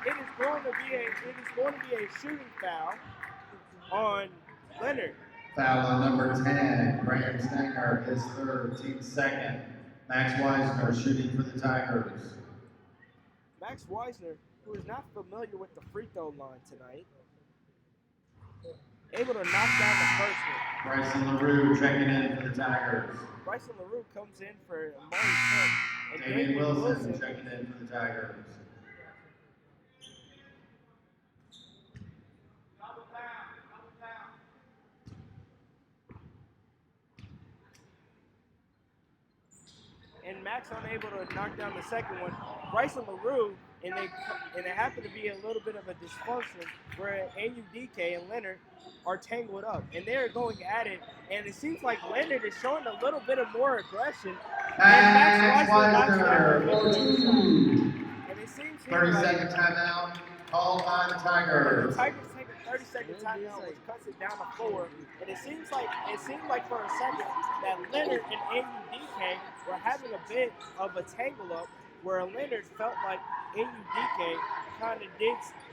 It is going to be a shooting foul on Leonard. Foul on number 10. Graham Stanger, his third, team second. Max Weisner shooting for the Tigers. Max Weisner, who is not familiar with the free throw line tonight, able to knock down the first one. Bryson LaRue checking in for the Tigers. Bryson LaRue comes in for Amari Kemp. And Damian Wilson checking in for the Tigers. And Max unable to knock down the second one. Bryson LaRue, and it happened to be a little bit of a dysfunction where AUDK and Leonard are tangled up. And they're going at it, and it seems like Leonard is showing a little bit of more aggression. And Max Weisner knocks down. And it seems 30-second timeout called by the Tigers. The Tigers take a 30-second timeout, which cuts it down to 4. And it seemed like for a second that Leonard and AUDK were having a bit of a tangle up, where Leonard felt like AUDK kind of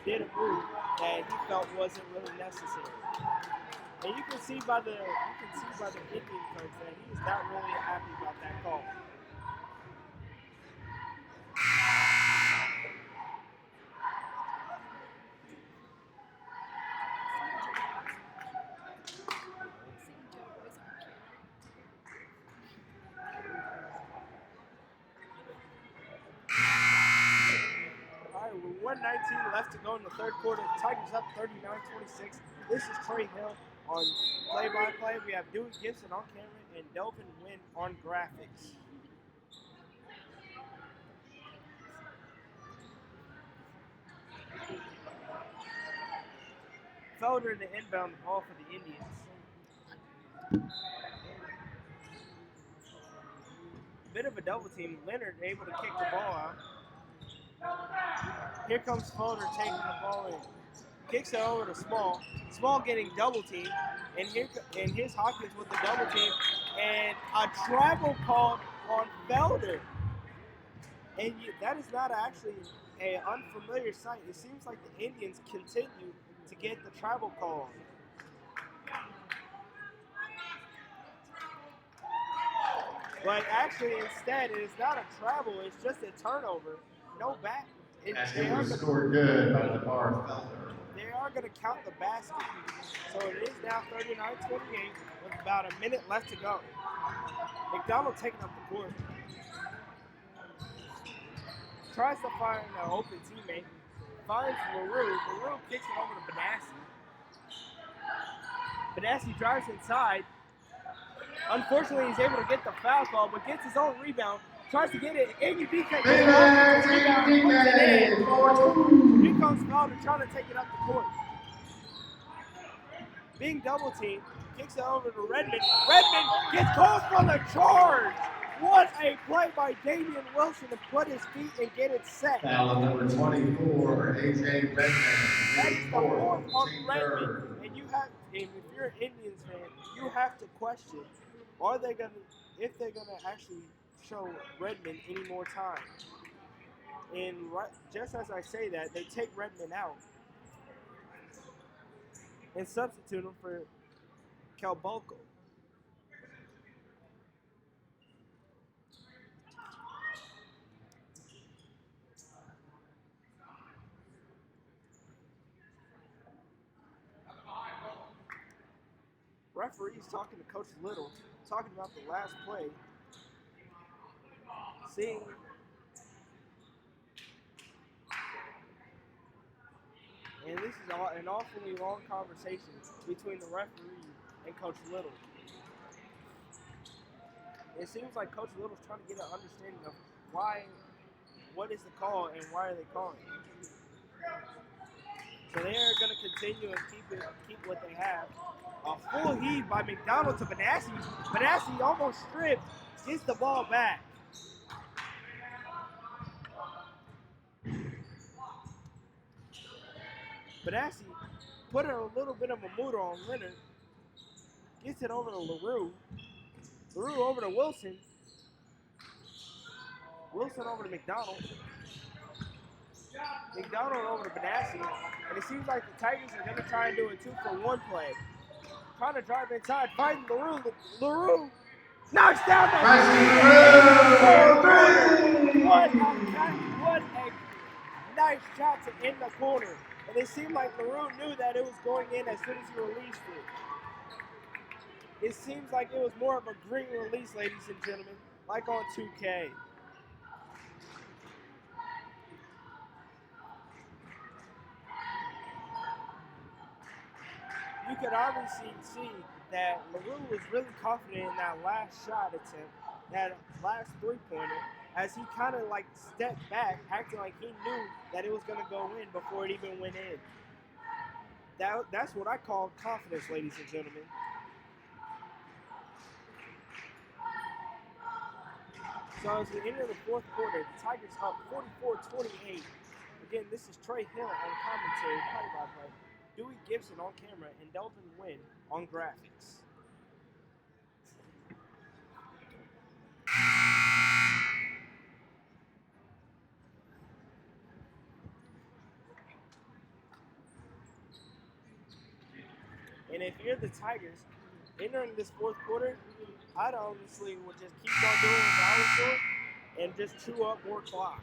did a move that he felt wasn't really necessary. And you can see by the Indian coach that he is not really happy about that call. All right, with 1:19 left to go in the third quarter, the Tigers up 39-26. This is Trey Hill on play-by-play. We have Dewey Gibson on camera and Delvin Wynn on graphics. Felder in the inbound ball for the Indians. Bit of a double team. Leonard able to kick the ball out. Here comes Felder taking the ball in. Kicks it over to Small. Small getting double teamed. And here's Hawkins with the double team. And a travel call on Felder. And that is not actually an unfamiliar sight. It seems like the Indians continue to get the travel call. But actually, instead, it is not a travel. It's just a turnover. No back. Basket was scored good by LeVar Felder. They are going to count the basket. So it is now 39-28 with about a minute left to go. McDonald taking up the court. Tries to find an open teammate. Finds LaRue. LaRue kicks it over to Benassi. Benassi drives inside. Unfortunately, he's able to get the foul call, but gets his own rebound. Tries to get it. AUBK gets it. Here comes Felder trying to take it up the court. Being double teamed, kicks it over to Redmond. Redmond gets called for the charge. What a play by Damian Wilson to put his feet and get it set. Foul number 24, AJ Redmond. That's the fourth on Redmond. And if you're an Indians fan, you have to question, if they're gonna actually show Redmond any more time. And just as I say that, they take Redmond out and substitute him for Calbolco. Referees talking to Coach Little, talking about the last play, seeing and this is an awfully long conversation between the referee and Coach Little. It seems like Coach Little's trying to get an understanding of what is the call and why are they calling it. So they are going to continue and keep what they have. A full heave by McDonald to Benassi. Benassi almost stripped, gets the ball back. Benassi put a little bit of a mood on Leonard. Gets it over to LaRue. LaRue over to Wilson. Wilson over to McDonald. McDonald over to Benassi. And it seems like the Tigers are going to try and do a 2-for-1 play. Trying to drive inside, fighting LaRue. LaRue knocks down the What a nice shot to end the corner. And it seemed like LaRue knew that it was going in as soon as he released it. It seems like it was more of a green release, ladies and gentlemen, like on 2K. You could obviously see that LaRue was really confident in that last shot attempt, that last three-pointer, as he kind of like stepped back, acting like he knew that it was going to go in before it even went in. That's what I call confidence, ladies and gentlemen. So as we enter the fourth quarter, the Tigers up 44-28. Again, this is Trey Hill on commentary, play-by-play. Dewey Gibson on camera, and Delvin Wynn on graphics. And if you're the Tigers, entering this fourth quarter, I'd honestly would just keep on doing what I was doing and just chew up more clock.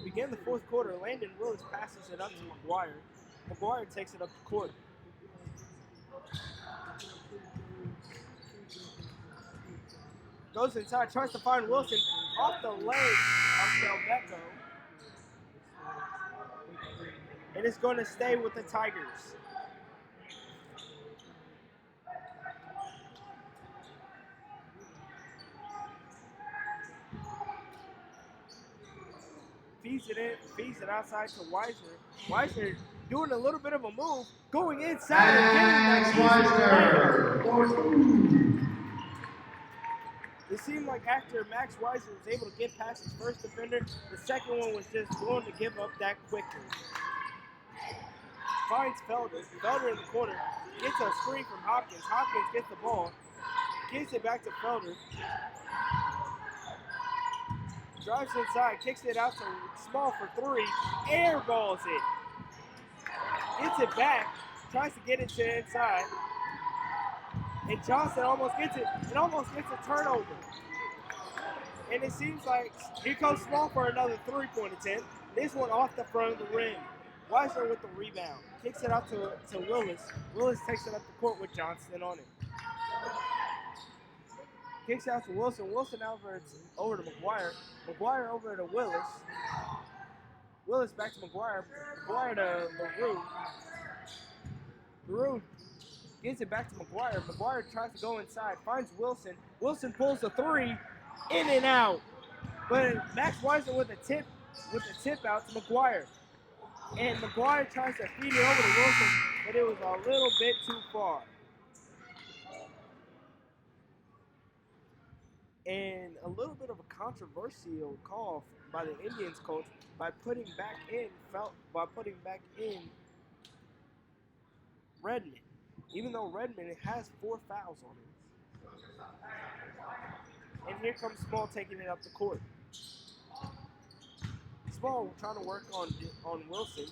Begin the fourth quarter, Landon Willis passes it up to McGuire. McGuire takes it up the court. Goes inside, tries to find Wilson off the leg of Delbecco. And it's going to stay with the Tigers. Feeds it outside to Weisner. Weisner doing a little bit of a move, going inside and getting that Weisner. It seemed like after Max Weisner was able to get past his first defender, the second one was just going to give up that quickly. Finds Felder. Felder in the corner. Gets a screen from Hopkins. Hopkins gets the ball. Gives it back to Felder. Drives inside. Kicks it out to Small for three. Airballs it. Gets it back. Tries to get it to inside. And Johnson almost gets it. It almost gets a turnover. And it seems like here comes Small for another three-point attempt. This one off the front of the rim. Weisner with the rebound. Kicks it out to Willis. Willis takes it up the court with Johnston on it. Kicks out to Wilson. Wilson over to McGuire. McGuire over to Willis. Willis back to McGuire. McGuire to LaRue. LaRue gives it back to McGuire. McGuire tries to go inside. Finds Wilson. Wilson pulls the three. In and out. But Max Weisner with a tip out to McGuire. And McGuire tries to feed it over to Wilson, but it was a little bit too far. And a little bit of a controversial call by the Indians coach by putting back in Redmond, even though Redmond has 4 fouls on him. And here comes Small taking it up the court. Small trying to work on Wilson.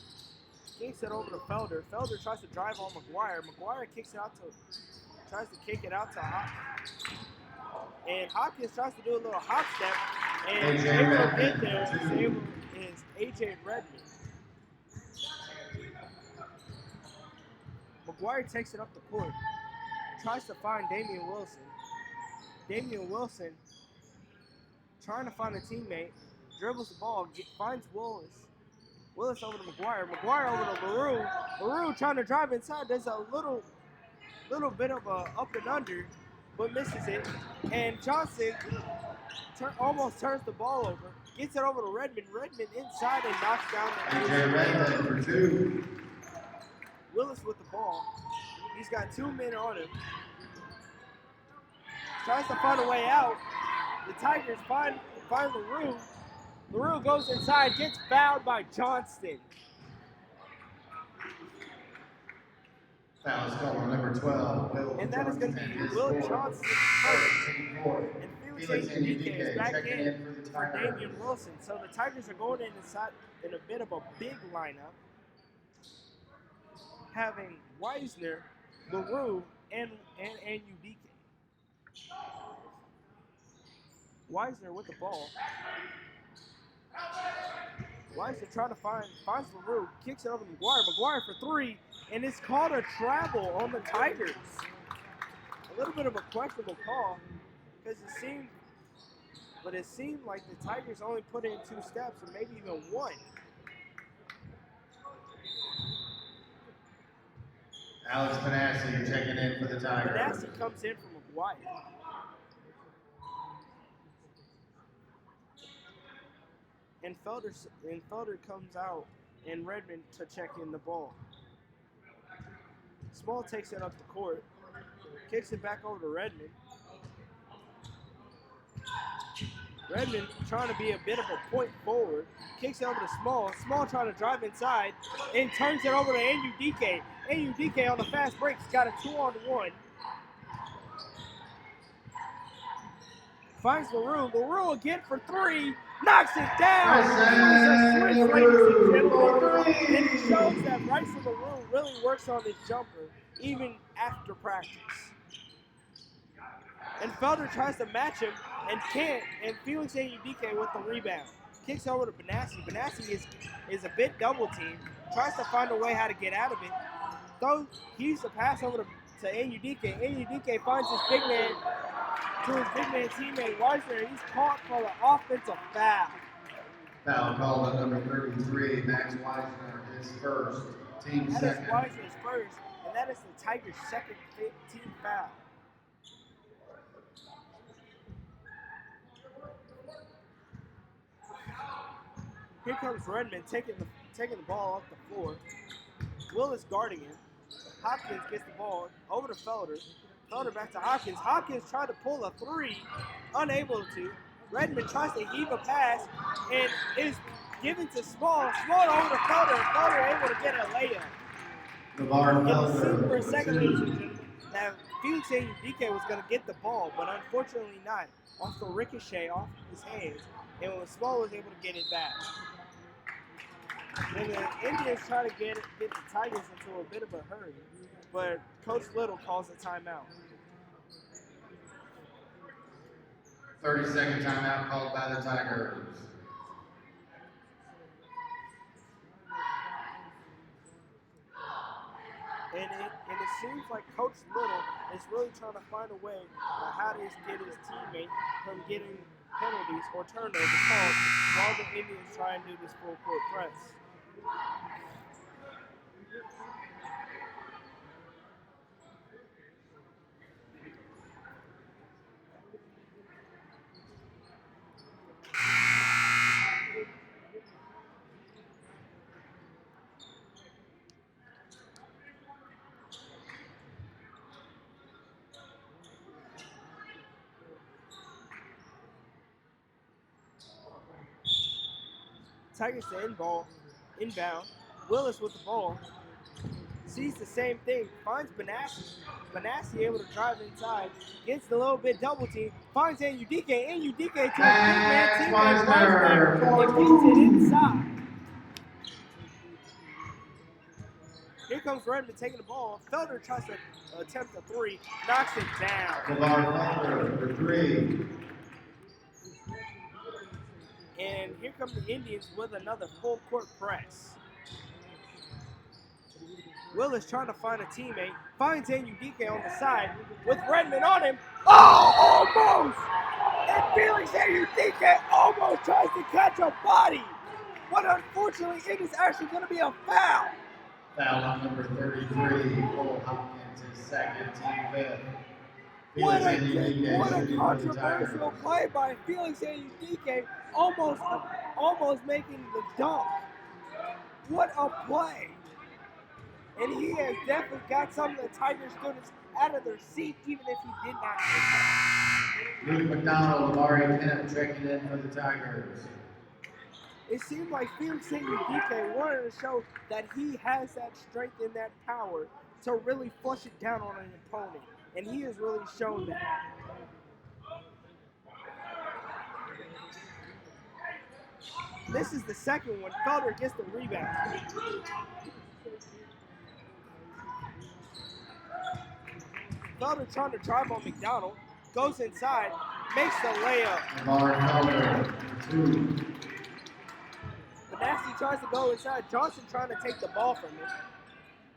Kicks it over to Felder. Felder tries to drive on McGuire. McGuire tries to kick it out to Hopkins. And Hopkins tries to do a little hop step. And able to get there is AJ Redmond. McGuire takes it up the court. Tries to find Damian Wilson. Damian Wilson trying to find a teammate. Dribbles the ball, finds Willis. Willis over to McGuire. McGuire over to LaRue. LaRue trying to drive inside. There's a little bit of a up and under, but misses it. And Johnson almost turns the ball over. Gets it over to Redmond. Redmond inside and knocks down AJ Redmond for 2. Willis with the ball. He's got 2 men on him. Tries to find a way out. The Tigers find LaRue. LaRue goes inside, gets fouled by Johnston. Foul is called on number 12. And that is going to be Will Johnston first. And Felix Enrique is back in for Damian Wilson. So the Tigers are going inside in a bit of a big lineup, having Weisner, LaRue, and Udike. Weisner with the ball. Weisner trying to finds LaRue, kicks it over to McGuire. McGuire for 3, and it's called a travel on the Tigers. A little bit of a questionable call, because it seemed like the Tigers only put in 2 steps, or maybe even 1. Alex Panassi checking in for the Tigers. Panassi comes in from McGuire. And Felder comes out and Redmond to check in the ball. Small takes it up the court, kicks it back over to Redmond. Redmond trying to be a bit of a point forward, kicks it over to Small. Small trying to drive inside and turns it over to Udike. Udike on the fast break has got a 2-on-1. Finds LaRue. LaRue again for 3. Knocks it down. It was a switch, ladies and gentlemen. And it shows that Bryson LaRue really works on his jumper, even after practice. And Felder tries to match him and can't. And Felix Udike with the rebound. Kicks over to Benassi. Benassi is a bit double teamed. Tries to find a way how to get out of it. Though he used to pass over to Udike. Udike finds his big man to his big man teammate Weisner, and he's caught for the offensive foul. Foul called on number 33, Max Weisner, his first, team That is second. Weisner's first, and that is the Tigers' second team foul. Here comes Redmond taking the ball off the floor. Willis guarding him. Hopkins gets the ball over to Felder. Felder back to Hopkins. Hopkins tried to pull a three, unable to. Redmond tries to heave a pass and is given to Small. Small over to Felder. Felder able to get a layup. LeVar It seemed for a Felder, second, ladies and gentlemen, that Felix Udike was going to get the ball, but unfortunately not. Off the ricochet off his hands, and when Small was able to get it back. And the Indians try to get the Tigers into a bit of a hurry, but Coach Little calls a timeout. 30-second timeout called by the Tigers. And it seems like Coach Little is really trying to find a way on how to get his teammate from getting penalties or turnovers called while the Indians try and do this full court press. Tigers to inbound. Willis with the ball. Sees the same thing. Finds Benassi. Benassi able to drive inside. Gets the little bit double team. Finds Udike. And Udike to his big man teammate Weisner. And gets it inside. Here comes Redmond taking the ball. Felder tries to attempt a three. Knocks it down. LeVar Felder for three. And here come the Indians with another full court press. Willis trying to find a teammate. Finds Udike on the side with Redmond on him. Oh, almost! And Felix Udike almost tries to catch a body. But unfortunately, it is actually going to be a foul. Foul on number 33, Cole Hopkins, his second, team fifth. What Felix a Udike shooting for the controversial Tigers. play by Felix Udike, almost making the dunk. What a play! And he has definitely got some of the Tiger students out of their seat, even if he did not make Luke McDonald, Amari Kemp checking in for the Tigers. it. It seemed like Felix Udike wanted to show that he has that strength and that power to really flush it down on an opponent. And he has really shown that. This is the second one. Felder gets the rebound. Felder trying to drive on McDonald. Goes inside. Makes the layup. Lamar Felder, two. Benassi tries to go inside. Johnson trying to take the ball from him.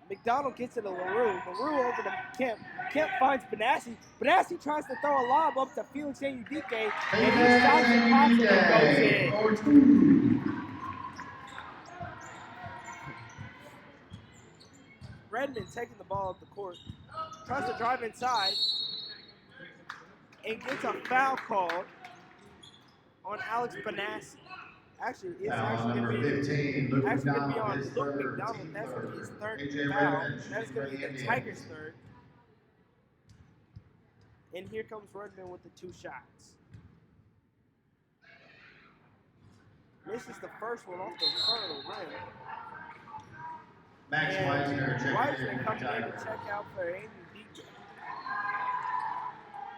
McDonald gets it to LaRue. LaRue over to Kemp. Kemp finds Benassi. Benassi tries to throw a lob up to Felix Udike. And he stops and pops it and goes in. Redmond taking the ball up the court. Tries to drive inside. And gets a foul called on Alex Benassi. Actually, it's Foul actually number going to 15, Luke be on McDonald, his Luke third, McDonald. team That's going to be his third AJ foul. Redmond That's shooting going for to be the the Indians. Tigers' third. And here comes Redmond with the two shots. Misses the first one off the front of the rim. Max And Weisner checking in Weisner for the coming in to Tigers. check out for Udike.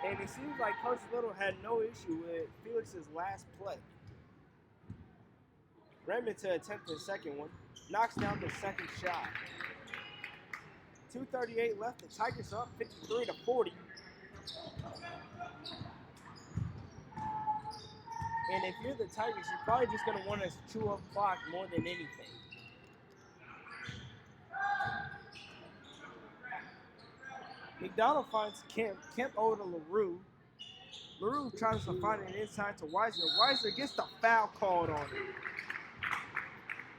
And it seems like Coach Little had no issue with Felix's last play. Redmond to attempt the second one. Knocks down the second shot. 2:38 left. The Tigers up 53-40. And if you're the Tigers, you're probably just going to want to chew up clock more than anything. McDonald finds Kemp. Kemp over to LaRue. LaRue tries to find it inside to Weiser. Weiser gets the foul called on him.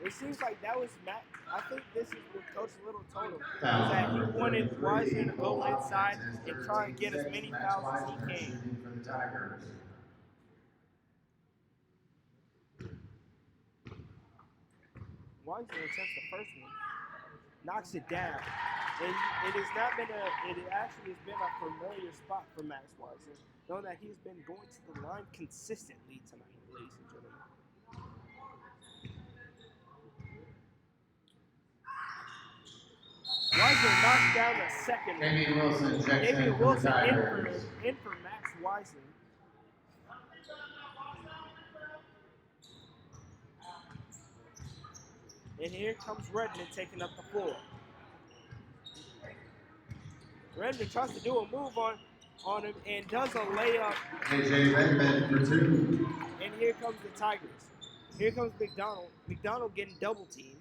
It seems like that was Matt. I think this is what Coach Little told him. Was that he wanted Weiser to go inside and try and get as many fouls as he can. For the Tigers. Weiser attempts the first one, knocks it down, and it has not been it actually has been a familiar spot for Max Weiser, knowing that he's been going to the line consistently tonight, ladies and gentlemen. Weiser knocks down the second one. Damian Wilson checks in Damian for the Wilson Tigers. in for Max Weiser. And here comes Redmond taking up the floor. Redmond tries to do a move on him and does a layup. AJ Redmond for 2. And here comes the Tigers. Here comes McDonald. McDonald getting double teamed.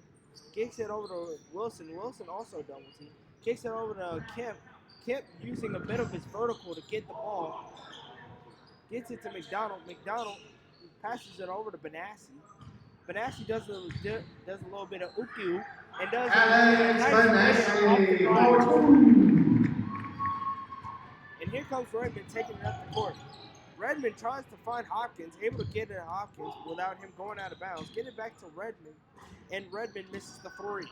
Kicks it over to Wilson. Wilson also double teamed. Kicks it over to Kemp. Kemp using a bit of his vertical to get the ball. Gets it to McDonald. McDonald passes it over to Benassi. Benassi does a little bit of uku and does Alex Benassi, and here comes Redmond taking it up the court. Redmond tries to find Hopkins, able to get it to Hopkins without him going out of bounds. Get it back to Redmond, and Redmond misses the 3.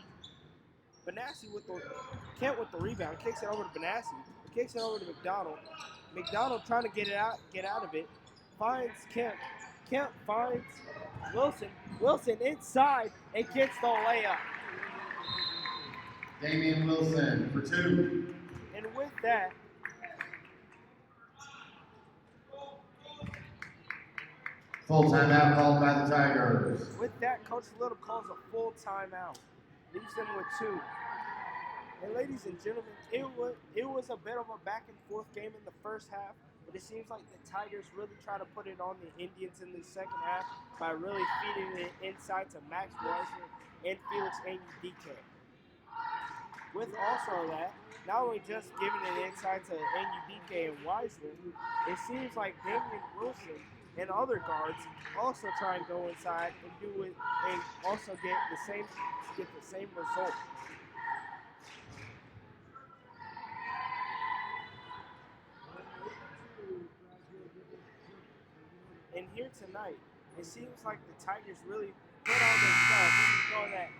Benassi with Kent with the rebound, kicks it over to Benassi, kicks it over to McDonald. McDonald trying to get out of it, finds Kemp. Kemp finds Wilson. Wilson inside and gets the layup. Damian Wilson for 2. And with that, Full timeout called by the Tigers. Coach Little calls a full timeout. Leaves them with 2. And ladies and gentlemen, it was a bit of a back and forth game in the first half, but it seems like the Tigers really try to put it on the Indians in the second half by really feeding it inside to Max Weiser and Felix Anudike. With also that, not only just giving it inside to Anudike and Weiser, it seems like Damian Wilson and other guards also try and go inside and do it and also get the same result. And here tonight, it seems like the Tigers really put on their stuff. So that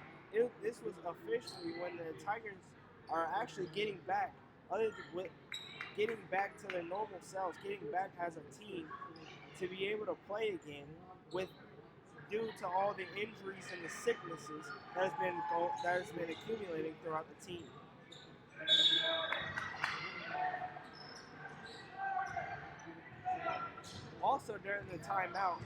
this was officially when the Tigers are actually getting back, getting back to their normal selves, getting back as a team to be able to play again due to all the injuries and the sicknesses that has been accumulating throughout the team. Also during the timeout,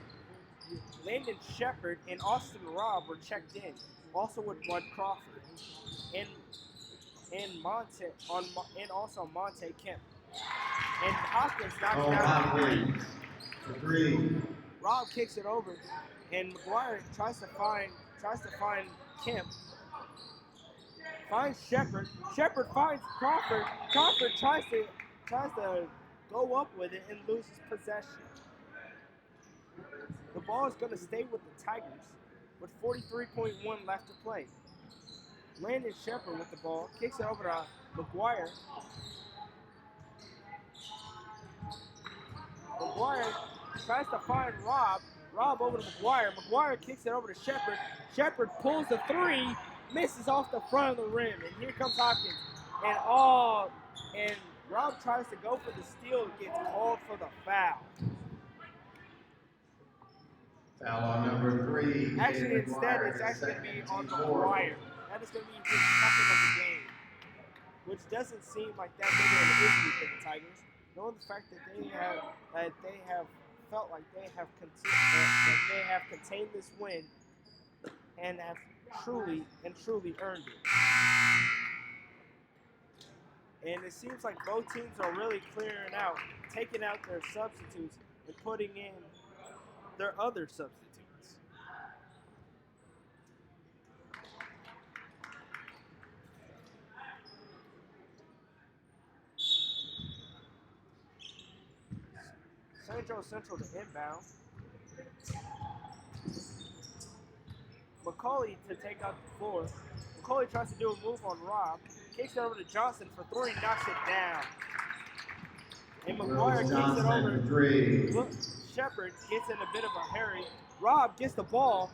Landon Shepard and Austin Robb were checked in, also with Bud Crawford and also Monte Kemp. And Hopkins knocks down for 3. Robb kicks it over, and McGuire tries to find Kemp. Finds Shepard. Shepard finds Crawford. Crawford tries to go up with it and loses possession. The ball is going to stay with the Tigers with 43.1 left to play. Landon Shepard with the ball, kicks it over to McGuire. McGuire tries to find Robb. Robb over to McGuire. McGuire kicks it over to Shepard. Shepard pulls the 3, misses off the front of the rim, and here comes Hopkins. And Robb tries to go for the steal, gets called for the foul. Foul on number 3. Actually, instead, it's actually going to be on McGuire. That is going to be his second of the game, which doesn't seem like that big of an issue for the Tigers, knowing the fact that they have felt like they have contained this win and have truly earned it. And it seems like both teams are really clearing out, taking out their substitutes and putting in their other substitutes. So Metro Central to inbound. McCauley to take out the floor. McCauley tries to do a move on Rob. Kicks it over to Johnson for three, knocks it down. And McGuire kicks it over. Look, Shepard gets in a bit of a hurry. Rob gets the ball.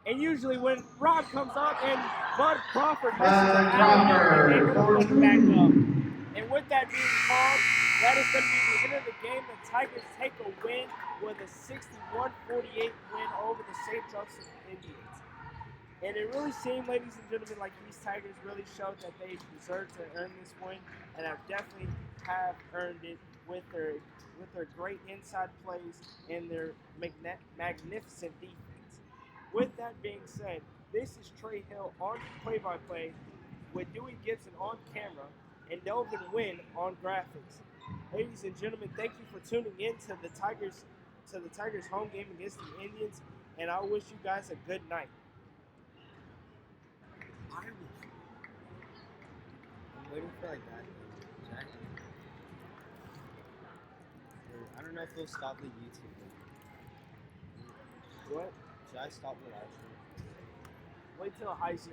And usually when Rob comes up and Bud Crawford misses an alley-oop, and they put it back up. And with that being called, that is going to be the end of the game. The Tigers take a win with a 61-48 win over the St. Joseph Indians. And it really seemed, ladies and gentlemen, like these Tigers really showed that they deserved to earn this win, and definitely have earned it with their great inside plays and their magnificent defense. With that being said, this is Trey Hill on play-by-play with Dewey Gibson on camera and Delvin Wynn on graphics. Ladies and gentlemen, thank you for tuning in to the Tigers home game against the Indians, and I wish you guys a good night. I'm waiting for like that. Jack. I don't know if they'll stop the YouTube. What? Should I stop the live stream? Wait till Izzy